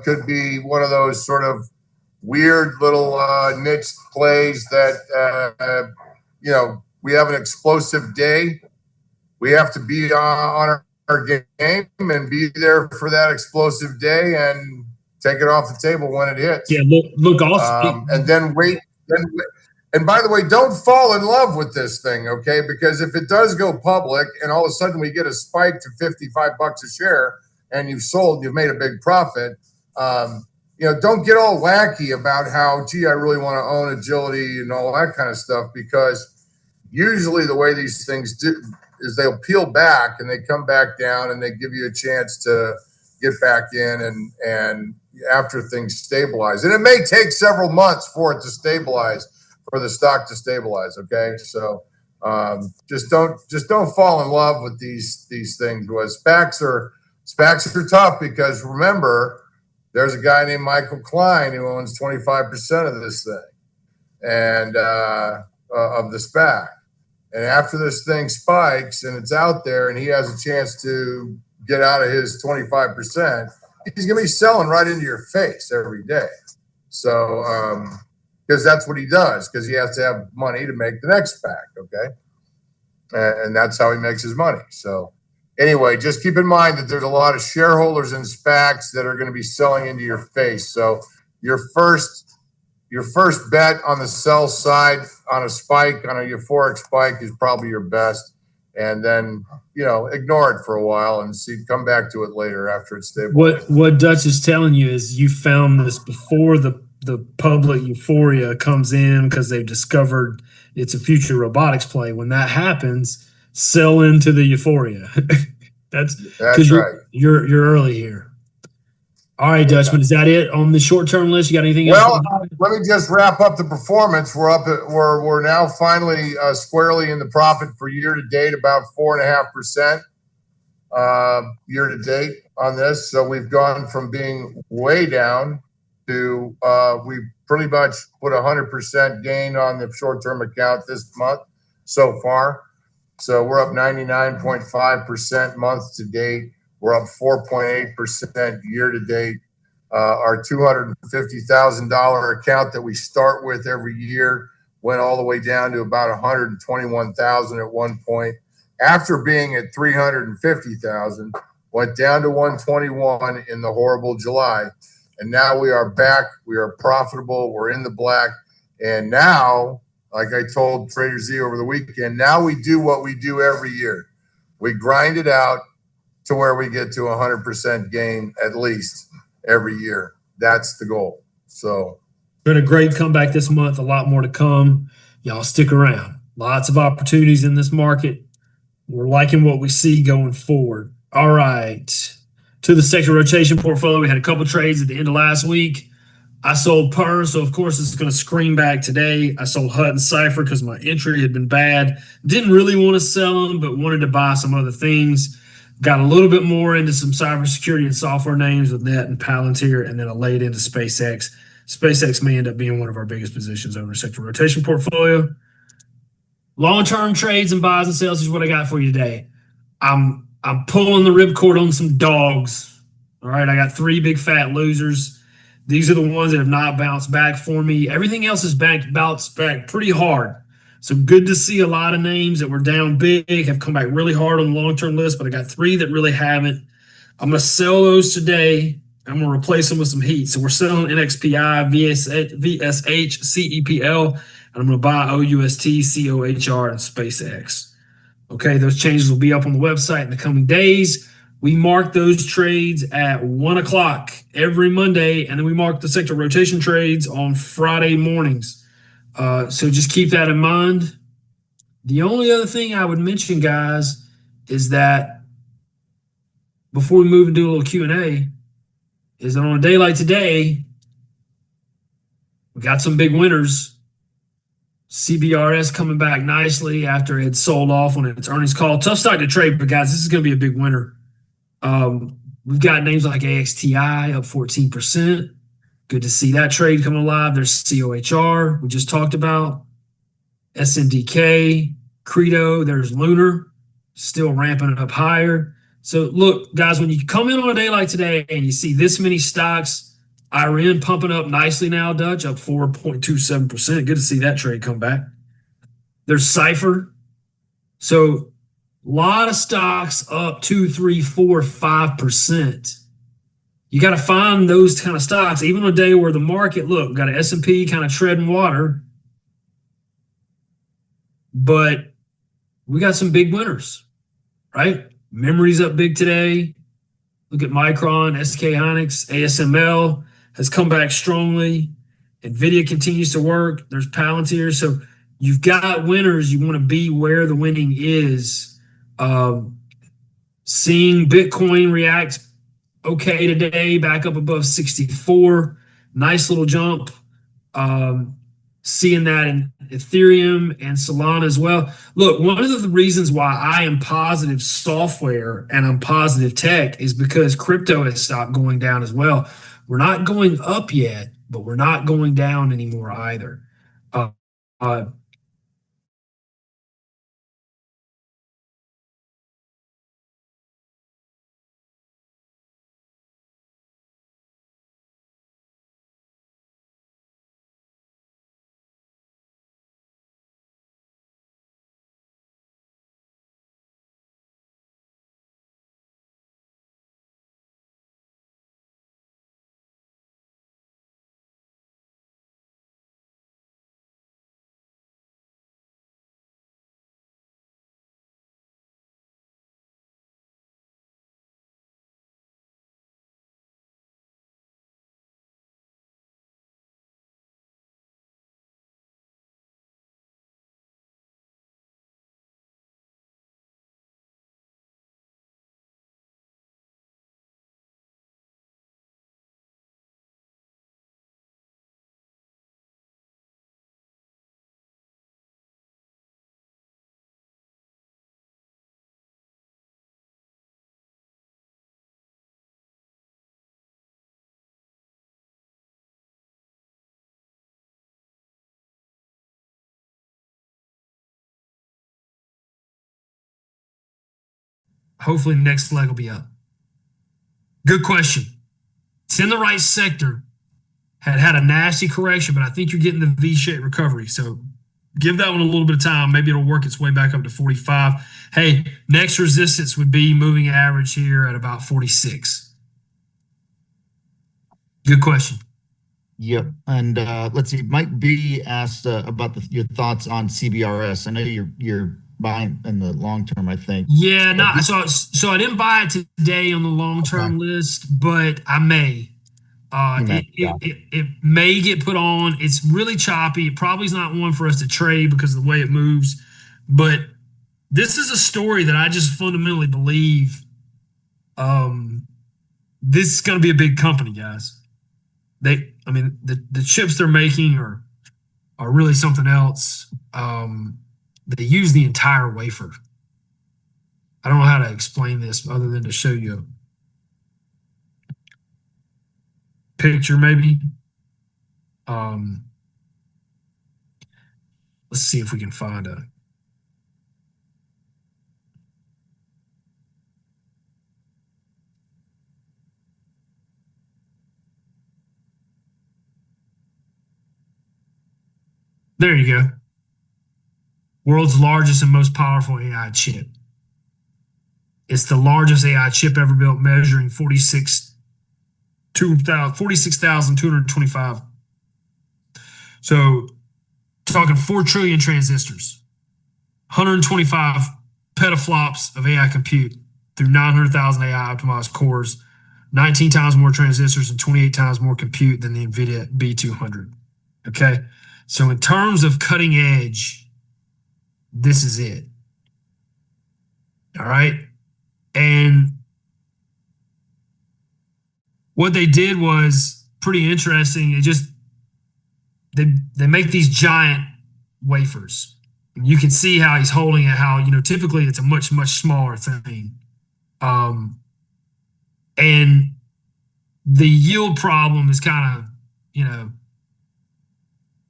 could be one of those sort of weird little niche plays that, we have an explosive day. We have to be on our game and be there for that explosive day and take it off the table when it hits.
Yeah, look also.
And then wait. And by the way, don't fall in love with this thing, okay? Because if it does go public and all of a sudden we get a spike to $55 a share and you've made a big profit, don't get all wacky about how, gee, I really want to own Agility and all that kind of stuff, because usually the way these things do is they'll peel back and they come back down and they give you a chance to get back in and after things stabilize. And it may take several months for it to stabilize, for the stock to stabilize. Okay. So just don't fall in love with these things. Was SPACs are tough, because remember, there's a guy named Michael Klein who owns 25% of this thing and of the SPAC. And after this thing spikes and it's out there and he has a chance to get out of his 25%, he's going to be selling right into your face every day. So, because that's what he does, because he has to have money to make the next SPAC. Okay. And that's how he makes his money. So anyway, just keep in mind that there's a lot of shareholders in SPACs that are going to be selling into your face. So your first bet on the sell side on a spike, on a euphoric spike, is probably your best. And then, ignore it for a while and come back to it later after it's stable.
What Dutch is telling you is you found this before the public euphoria comes in, because they've discovered it's a future robotics play. When that happens, sell into the euphoria. That's
right.
You're early here. All right, Dutchman, is that it on the short-term list? You got anything else?
Well, let me just wrap up the performance. We're now finally squarely in the profit for year to date, about 4.5% year to date on this. So we've gone from being way down to we pretty much put 100% gain on the short-term account this month so far. So we're up 99.5% month to date. We're up 4.8% year to date. Our $250,000 account that we start with every year went all the way down to about 121,000 at one point. After being at 350,000, went down to 121 in the horrible July. And now we are back. We are profitable. We're in the black. And now, like I told Trader Z over the weekend, now we do what we do every year. We grind it out to where we get to 100% gain at least every year. That's the goal. So
been a great comeback this month. A lot more to come. Y'all stick around. Lots of opportunities in this market. We're liking what we see going forward. All right. To the sector rotation portfolio, we had a couple trades at the end of last week. I sold PER, so of course it's going to scream back today. I sold Hut and Cypher because my entry had been bad. Didn't really want to sell them, but wanted to buy some other things. Got a little bit more into some cybersecurity and software names with Net and Palantir, and then I laid into SpaceX. SpaceX may end up being one of our biggest positions over the sector rotation portfolio. Long-term trades and buys and sales is what I got for you today. I'm pulling the ripcord on some dogs. All right, I got 3 big fat losers. These are the ones that have not bounced back for me. Everything else has bounced back pretty hard. So good to see a lot of names that were down big have come back really hard on the long-term list, but I got 3 that really haven't. I'm going to sell those today. I'm going to replace them with some heat. So we're selling NXPI, VSH, CEPL, and I'm going to buy OUST, COHR, and SpaceX. Okay, those changes will be up on the website in the coming days. We mark those trades at 1 o'clock every Monday, and then we mark the sector rotation trades on Friday mornings. So just keep that in mind. The only other thing I would mention, guys, is that before we move and do a little Q&A, is that on a day like today, we got some big winners. CBRS coming back nicely after it sold off on its earnings call. Tough stock to trade, but guys, this is going to be a big winner. We've got names like AXTI up 14%. Good to see that trade coming alive. There's COHR, we just talked about. SNDK, Credo, there's Lunar, still ramping up higher. So look, guys, when you come in on a day like today and you see this many stocks, IRN pumping up nicely now, Dutch, up 4.27%. Good to see that trade come back. There's Cipher. So a lot of stocks up 2, 3, 4, 5%. You got to find those kind of stocks, even on a day where the market, look, we got an S&P kind of treading water, but we got some big winners, right? Memory's up big today. Look at Micron, SK Hynix, ASML has come back strongly. NVIDIA continues to work. There's Palantir. So you've got winners. You want to be where the winning is. Seeing Bitcoin react okay today, back up above 64. Nice little jump. Seeing that in Ethereum and Solana as well. Look, one of the reasons why I am positive software and I'm positive tech is because crypto has stopped going down as well. We're not going up yet, but we're not going down anymore either. Hopefully, next leg will be up. Good question. It's in the right sector. Had a nasty correction, but I think you're getting the V-shaped recovery. So give that one a little bit of time. Maybe it'll work its way back up to 45. Hey, next resistance would be moving average here at about 46. Good question.
Yep. And let's see, Mike B asked about your thoughts on CBRS. I know you're buying in the long term, I think.
Yeah, so I didn't buy it today on the long-term list, but I may. It may get put on. It's really choppy. It probably is not one for us to trade because of the way it moves. But this is a story that I just fundamentally believe this is going to be a big company, guys. The chips they're making are really something else. They use the entire wafer. I don't know how to explain this other than to show you a picture, maybe. Let's see if we can find a. There you go. World's largest and most powerful AI chip. It's the largest AI chip ever built, measuring 46,225. So, talking 4 trillion transistors, 125 petaflops of AI compute through 900,000 AI optimized cores, 19 times more transistors and 28 times more compute than the NVIDIA B200. Okay. So, in terms of cutting edge, this is it. All right. And what they did was pretty interesting. They make these giant wafers. And you can see how he's holding it, how, typically it's a much, much smaller thing. And the yield problem is kind of,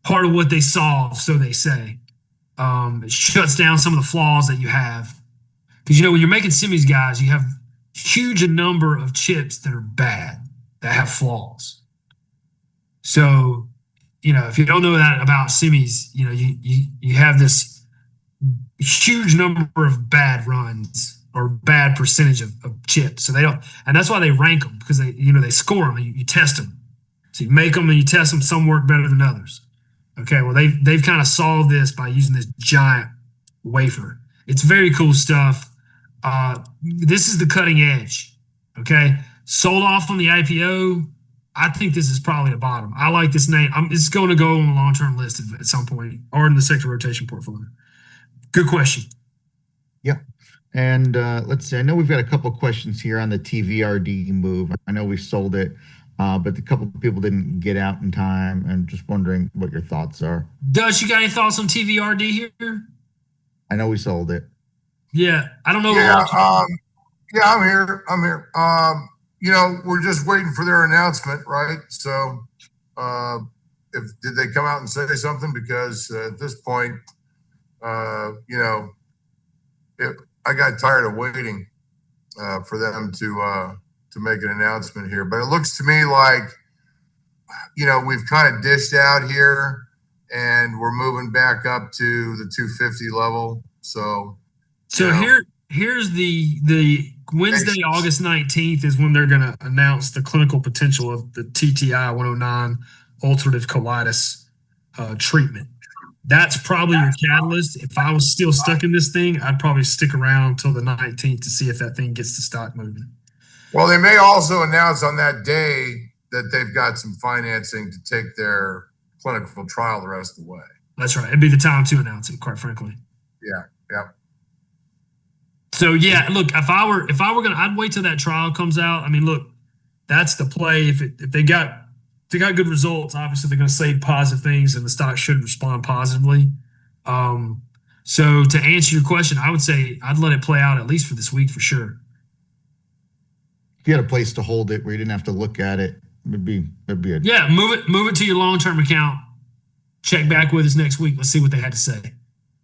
part of what they solve, so they say. It shuts down some of the flaws that you have. Because, when you're making semis, guys, you have huge a number of chips that are bad, that have flaws. So, if you don't know that about semis, you have this huge number of bad runs or bad percentage of chips. So they don't, and that's why they rank them, because they score them and you test them. So you make them and you test them. Some work better than others. Okay, well they've kind of solved this by using this giant wafer. It's very cool stuff. This is the cutting edge. Okay, sold off on the IPO. I think this is probably the bottom. I like this name. It's going to go on the long-term list at some point, or in the sector rotation portfolio. Good question.
Yeah. And let's see. I know we've got a couple of questions here on the TVRD move. I know we sold it, but a couple of people didn't get out in time. And just wondering what your thoughts are.
Dutch, you got any thoughts on TVRD here?
I know we sold it.
Yeah, I don't know.
Yeah, I'm here. We're just waiting for their announcement, right? So, did they come out and say something? Because at this point, I got tired of waiting for them to make an announcement here. But it looks to me like, we've kind of dished out here, and we're moving back up to the 250 level. So
here's the Wednesday, August 19th is when they're going to announce the clinical potential of the TTI 109 ulcerative colitis treatment. That's probably your catalyst. If I was still stuck in this thing, I'd probably stick around until the 19th to see if that thing gets the stock moving.
Well, they may also announce on that day that they've got some financing to take their clinical trial the rest of the way.
That's right. It'd be the time to announce it, quite frankly.
Yeah.
So yeah, look, if I were gonna, I'd wait till that trial comes out. I mean, look, that's the play. If they got good results, obviously they're gonna say positive things, and the stock should respond positively. So to answer your question, I would say I'd let it play out at least for this week for sure.
If you had a place to hold it where you didn't have to look at it, it'd be a
Yeah, move it to your long-term account. Check back with us next week. Let's see what they had to say.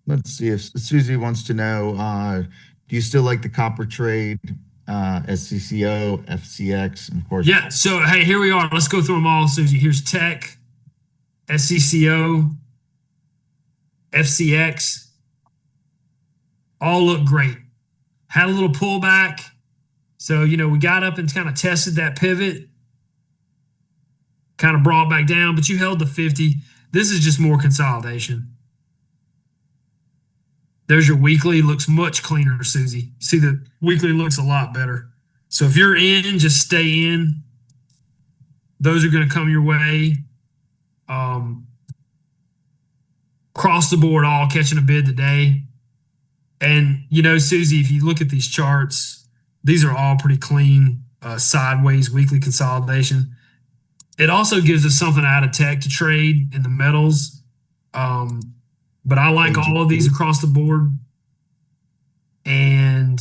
Let's see if Susie wants to know, do you still like the copper trade, SCCO, FCX, and of course?
Yeah. So, hey, here we are. Let's go through them all, Susie. Here's Tech, SCCO, FCX. All look great. Had a little pullback. So, we got up and kind of tested that pivot, kind of brought back down, but you held the 50. This is just more consolidation. There's your weekly. Looks much cleaner, Susie. See, the weekly looks a lot better. So if you're in, just stay in. Those are going to come your way. Across the board, all catching a bid today. And, Susie, if you look at these charts, these are all pretty clean, sideways weekly consolidation. It also gives us something out of tech to trade in the metals. But I like all of these across the board, and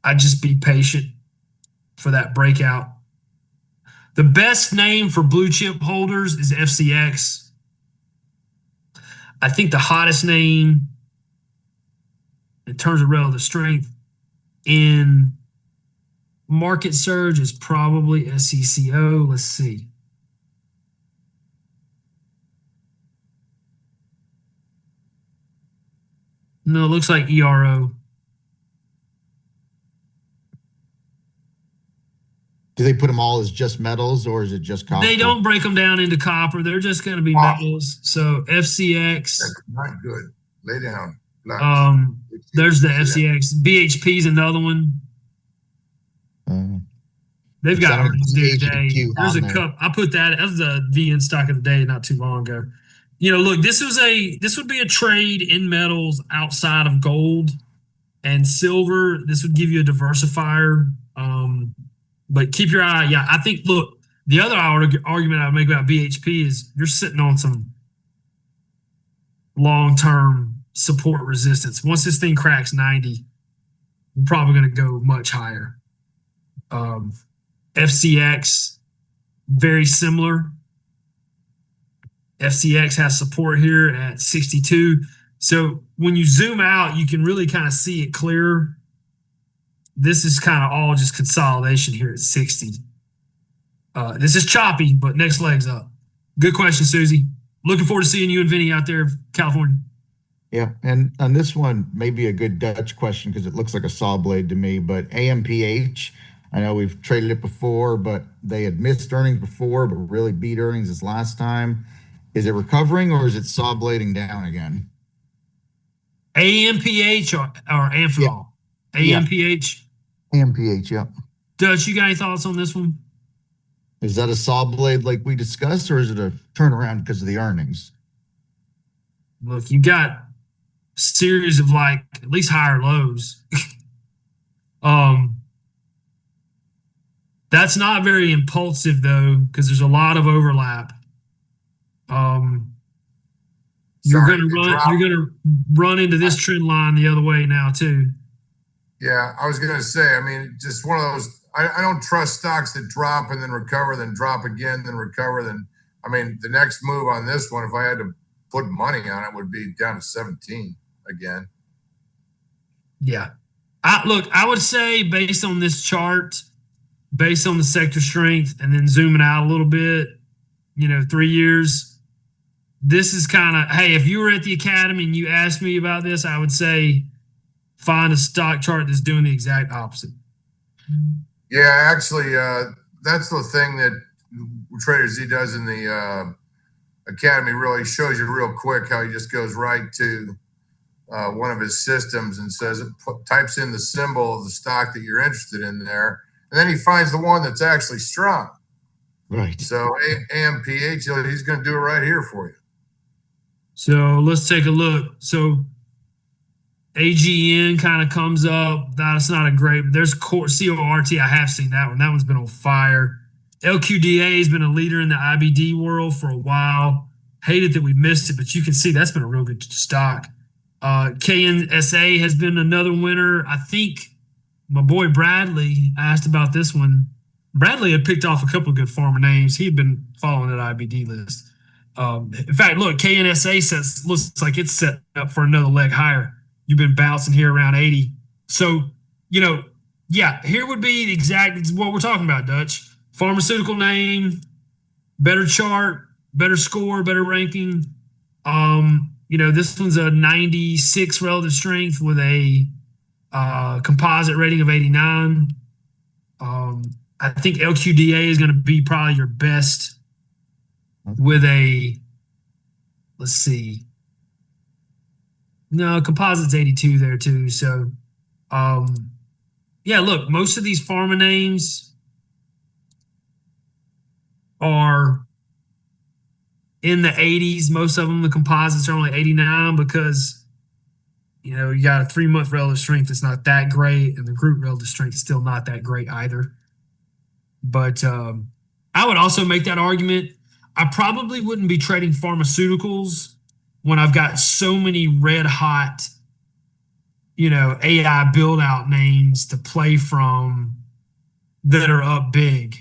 I'd just be patient for that breakout. The best name for blue chip holders is FCX. I think the hottest name in terms of relative strength in market surge is probably SCCO. Let's see. No, it looks like ERO.
Do they put them all as just metals, or is it just copper?
They don't break them down into copper. They're just going to be metals. So FCX.
That's not good. Lay down. Relax.
There's the FCX. BHP is another one. They've got earnings due today. There's a cup. I put that as the VN stock of the day not too long ago. Look, this would be a trade in metals outside of gold and silver. This would give you a diversifier. But keep your eye. Yeah, I think, look, the other argument I would make about BHP is you're sitting on some long-term support resistance. Once this thing cracks 90, we're probably going to go much higher. FCX, very similar. FCX has support here at 62. So when you zoom out, you can really kind of see it clearer. this is kind of all just consolidation here at 60. This is choppy, but next leg's up. Good question, Susie. Looking forward to seeing you and Vinny out there, California.
Yeah, and on this one, maybe a good Dutch question because it looks like a saw blade to me. But AMPH, I know we've traded it before, but they had missed earnings before, but really beat earnings this last time. Is it recovering or is it saw blading down again?
AMPH or Amphenol?
Yeah.
AMPH?
AMPH, yep.
Dutch, you got any thoughts on this one?
Is that a saw blade like we discussed, or is it a turnaround because of the earnings?
Look, you got a series of like at least higher lows. That's not very impulsive though, because there's a lot of overlap. You're
Sorry,
gonna run into this trend line the other way now too.
Yeah, I was going to say, I mean, just one of those. I don't trust stocks that drop and then recover, then drop again, then recover. Then, I mean, the next move on this one, if I had to put money on it, would be down to 17 again.
Yeah. I would say based on this chart, based on the sector strength, and then zooming out a little bit, 3 years, this is kind of, hey, if you were at the academy and you asked me about this, I would say find a stock chart that's doing the exact opposite.
Yeah, actually, that's the thing that Trader Z does in the academy. Really shows you real quick how he just goes right to one of his systems and says, types in the symbol of the stock that you're interested in there, and then he finds the one that's actually strong.
Right.
So AMPH, he's going to do it right here for you.
So let's take a look. So AGN kind of comes up. That's not a great, but there's CORT. I have seen that one. That one's been on fire. LQDA has been a leader in the IBD world for a while. Hated that we missed it, but you can see that's been a real good stock. KNSA has been another winner. I think my boy Bradley asked about this one. Bradley had picked off a couple of good farmer names. He had been following that IBD list. In fact, look, KNSA looks like it's set up for another leg higher. You've been bouncing here around 80. So, yeah, here would be the exact what we're talking about, Dutch. Pharmaceutical name, better chart, better score, better ranking. This one's a 96 relative strength with a composite rating of 89. I think LQDA is going to be probably your best with a, let's see. No, composite's 82 there too. So, yeah, look, most of these pharma names are in the 80s. Most of them, the composites are only 89 because, you got a 3-month relative strength that's not that great, and the group relative strength is still not that great either. But I would also make that argument. I probably wouldn't be trading pharmaceuticals when I've got so many red hot, AI build out names to play from that are up big.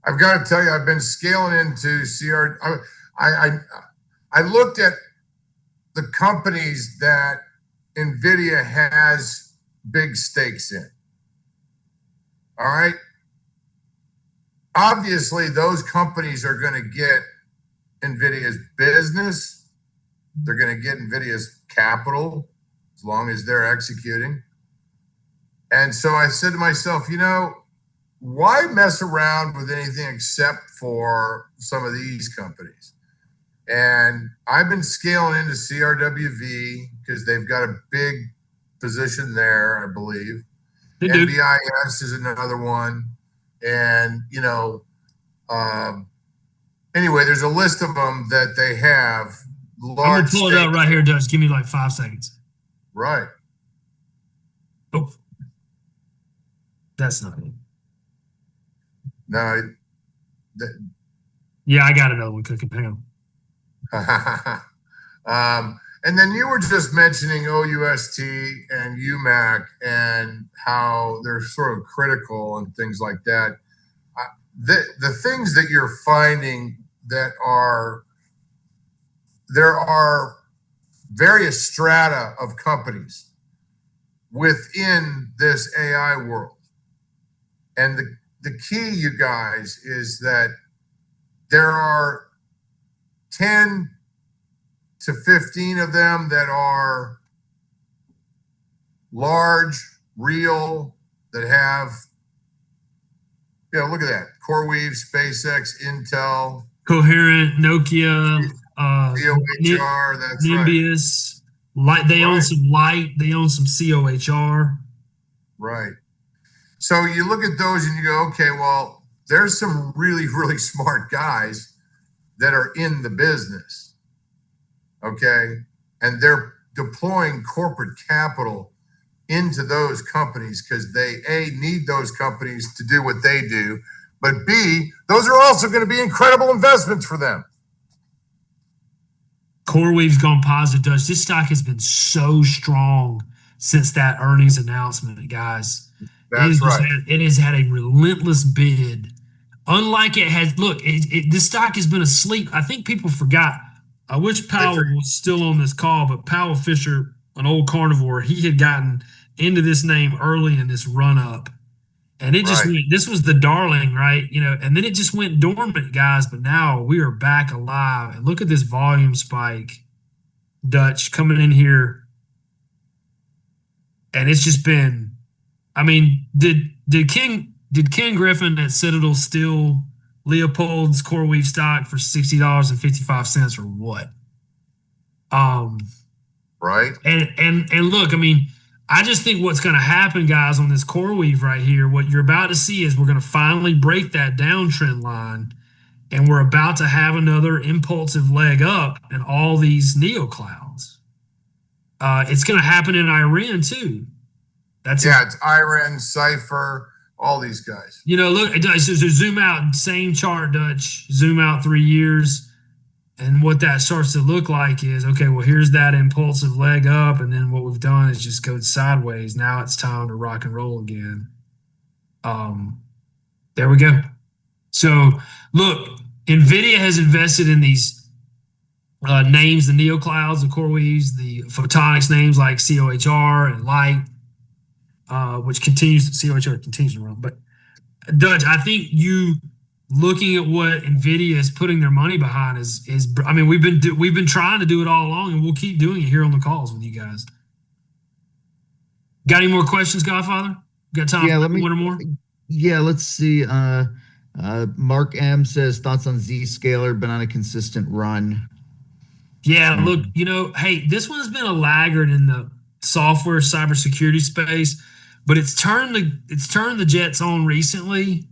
I've got to tell you, I've been scaling into CR. I looked at the companies that NVIDIA has big stakes in. All right. Obviously, those companies are going to get NVIDIA's business. They're going to get NVIDIA's capital as long as they're executing. And so I said to myself, why mess around with anything except for some of these companies? And I've been scaling into CRWV because they've got a big position there, I believe. NBIS is another one. And, anyway, there's a list of them that they have.
I'm going to pull it up right here, Dutch. Give me like 5 seconds.
Right.
Oh, that's not it.
No.
Yeah, I got another one cooking. Hang
on. And then you were just mentioning OUST and UMAC and how they're sort of critical and things like that. The things that you're finding that there are various strata of companies. within this AI world. And the key, you guys, is that there are 10 to 15 of them that are large, real, that have, look at that. CoreWeave, SpaceX, Intel,
Coherent, Nokia,
COHR, that's right.
Nimbus, Light. They own some Light. They own some COHR.
Right. So you look at those and you go, okay, well, there's some really, really smart guys that are in the business. Okay. And they're deploying corporate capital into those companies because they, A, need those companies to do what they do, but B, those are also going to be incredible investments for them.
CoreWeave's gone positive, Dutch. This stock has been so strong since that earnings announcement, guys.
That's right.
It has had a relentless bid. Unlike it has, look, this stock has been asleep. I think people forgot. I wish Powell was still on this call, but Powell Fisher, an old carnivore, he had gotten into this name early in this run up. And it just went, this was the darling, right? And then it just went dormant, guys. But now we are back alive. And look at this volume spike, Dutch, coming in here. And it's just been, I mean, did Ken Griffin at Citadel steal Leopold's CoreWeave stock for $60.55 or what?
Right.
And look, I mean, I just think what's going to happen, guys, on this CoreWeave right here, what you're about to see is we're going to finally break that downtrend line, and we're about to have another impulsive leg up in all these neoclouds. It's going to happen in Iran too.
It's Iran, Cypher, all these guys.
Look, so zoom out, same chart, Dutch. Zoom out 3 years. And what that starts to look like is, okay, well, here's that impulsive leg up. And then what we've done is just go sideways. Now it's time to rock and roll again. There we go. So look, NVIDIA has invested in these names, the neoclouds, the CoreWeaves, the photonics names like COHR and Light, which COHR continues to run. But Dutch, I think looking at what NVIDIA is putting their money behind is I mean, we've been trying to do it all along, and we'll keep doing it here on the calls with you guys. Got any more questions, Godfather? Got time for one or more?
Yeah, let's see. Mark M says thoughts on Zscaler, been on a consistent run.
Yeah, look, hey, this one's been a laggard in the software cybersecurity space, but it's turned the jets on recently.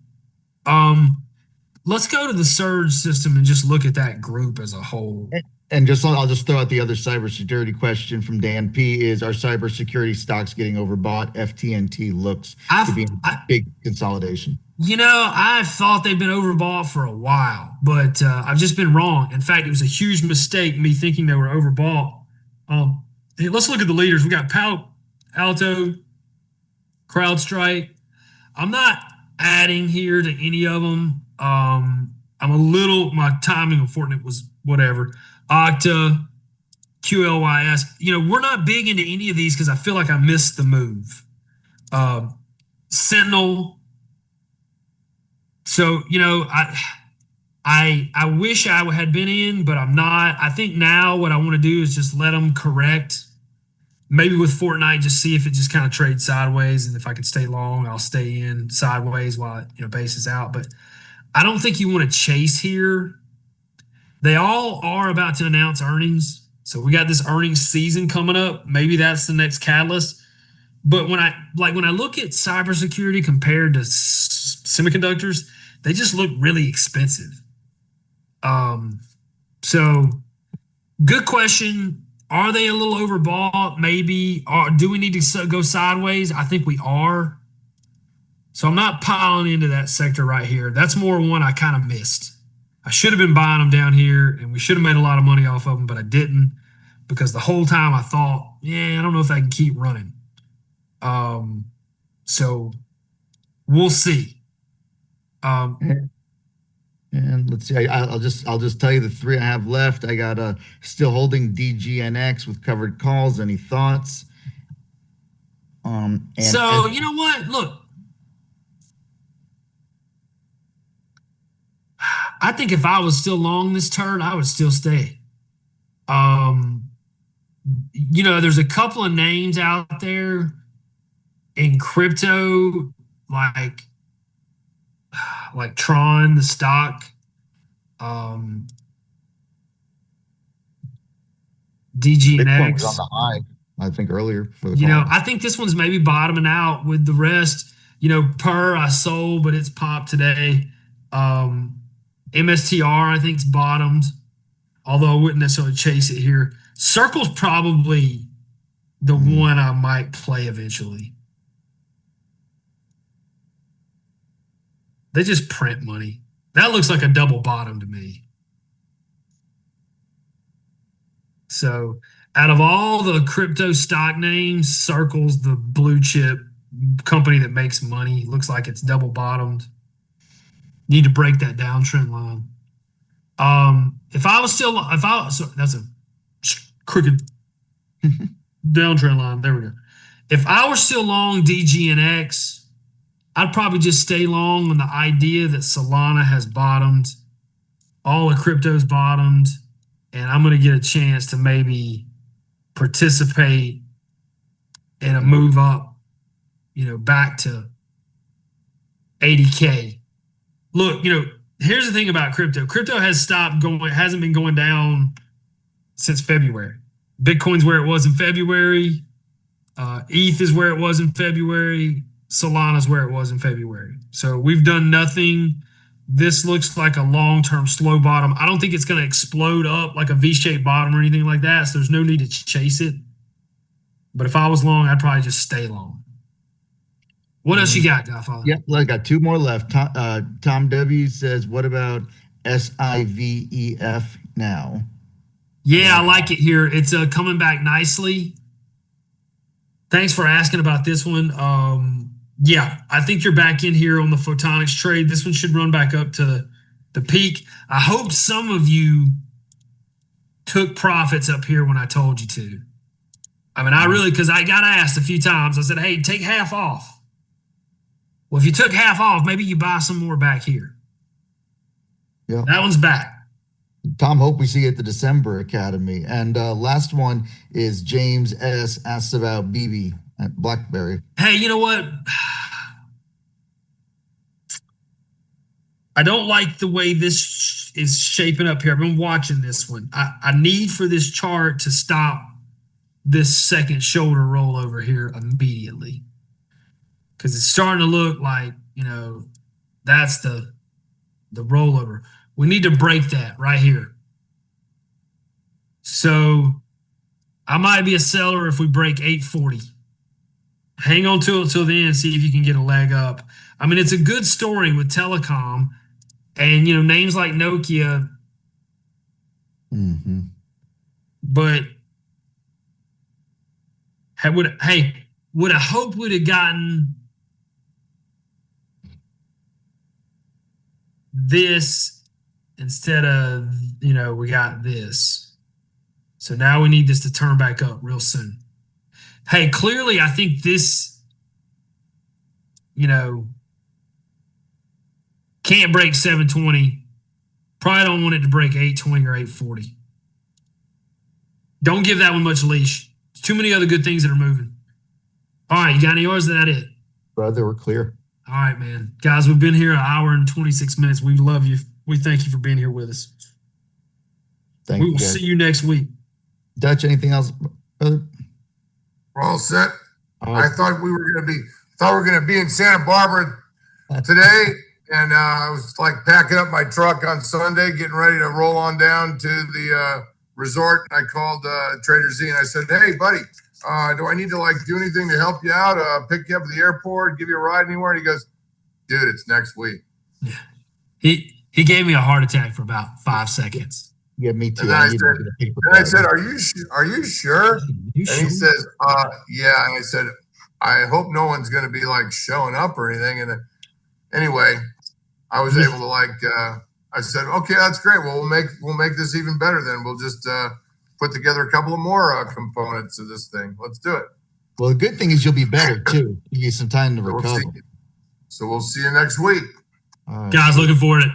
Let's go to the Surge system and just look at that group as a whole.
And I'll just throw out the other cybersecurity question from Dan P. Is our cybersecurity stocks getting overbought? FTNT looks to be in big consolidation.
I thought they've been overbought for a while, but I've just been wrong. In fact, it was a huge mistake, me thinking they were overbought. Hey, let's look at the leaders. We got Palo Alto, CrowdStrike. I'm not adding here to any of them. My timing of Fortinet was whatever. Okta, QLYS. We're not big into any of these because I feel like I missed the move. Sentinel. So, I wish I had been in, but I'm not. I think now what I want to do is just let them correct. Maybe with Fortnite, just see if it just kind of trades sideways, and if I can stay long, I'll stay in sideways while it bases out. But I don't think you want to chase here. They all are about to announce earnings, so we got this earnings season coming up. Maybe that's the next catalyst. But when I look at cybersecurity compared to semiconductors, they just look really expensive. So good question. Are they a little overbought? Maybe. Do we need to go sideways? I think we are. So I'm not piling into that sector right here. That's more one I kind of missed. I should have been buying them down here, and we should have made a lot of money off of them, but I didn't because the whole time I thought, I don't know if I can keep running. So we'll see.
And let's see. I'll just tell you the three I have left. I got still holding DGNX with covered calls. Any thoughts
And
you know what? Look, I think if I was still long this turd, I would still stay. There's a couple of names out there in crypto, like Tron, the stock,
Bitcoin was on
DGNX.
the high, I think, earlier for the call.
I think this one's maybe bottoming out with the rest. I sold, but it's popped today. MSTR, I think's bottomed, although I wouldn't necessarily chase it here. Circle's probably the one I might play eventually. They just print money. That looks like a double bottom to me. So out of all the crypto stock names, Circle's the blue chip company that makes money. Looks like it's double bottomed. Need to break that downtrend line. That's a crooked downtrend line. There we go. If I were still long DGNX, I'd probably just stay long on the idea that Solana has bottomed, all the crypto's bottomed, and I'm going to get a chance to maybe participate in a move up, back to 80K. Look, here's the thing about crypto. Crypto hasn't been going down since February. Bitcoin's where it was in February. ETH is where it was in February. Solana's where it was in February. So we've done nothing. This looks like a long-term slow bottom. I don't think it's going to explode up like a V-shaped bottom or anything like that. So there's no need to chase it. But if I was long, I'd probably just stay long. What else you got, Godfather?
Yeah, I got two more left. Tom W says, what about SIVEF now?
Yeah, I like it here. It's coming back nicely. Thanks for asking about this one. Yeah, I think you're back in here on the Photonics trade. This one should run back up to the peak. I hope some of you took profits up here when I told you to. Because I got asked a few times. I said, hey, take half off. Well, if you took half off, maybe you buy some more back here.
Yeah.
That one's back.
Tom, hope we see you at the December Academy. And last one is James S. asks about BB at BlackBerry.
Hey, you know what? I don't like the way this is shaping up here. I've been watching this one. I need for this chart to stop this second shoulder roll over here immediately. Because it's starting to look like, that's the rollover. We need to break that right here. So I might be a seller if we break 840. Hang on to it till the end, see if you can get a leg up. It's a good story with telecom and, names like Nokia.
Mm-hmm.
But would I hope we'd have gotten this instead of, we got this. So now we need this to turn back up real soon. Hey, clearly I think this, can't break 720. Probably don't want it to break 820 or 840. Don't give that one much leash. There's too many other good things that are moving. All right, you got any yours? Is that it?
Brother, we're clear.
All right, man. Guys, we've been here an hour and 26 minutes. We love you. We thank you for being here with us.
Thank
We
you.
will see you next week.
Dutch, anything else, brother?
We're all set.
All right.
I thought we were gonna be in Santa Barbara today, and I was like packing up my truck on Sunday, getting ready to roll on down to the resort. I called Trader Z and I said, "Hey, buddy, do I need to do anything to help you out? Pick you up at the airport, give you a ride anywhere?" And he goes, "Dude, it's next week."
Yeah. He gave me a heart attack for about 5 seconds.
Yeah, me too.
And I said, "Are you sure?"
You
And he says, "Yeah." And I said, "I hope no one's going to be showing up or anything." And anyway, I was able to I said, "Okay, that's great. Well, we'll make this even better. Then we'll just put together a couple of more components of this thing. Let's do it."
Well, the good thing is you'll be better too. You get some time to
We'll see.
recover.
So we'll see you next week.
All right.
Guys, looking forward to it.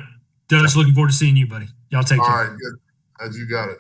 Dutch, looking forward to seeing you, buddy. Y'all take
All
care.
right, good. As you got it.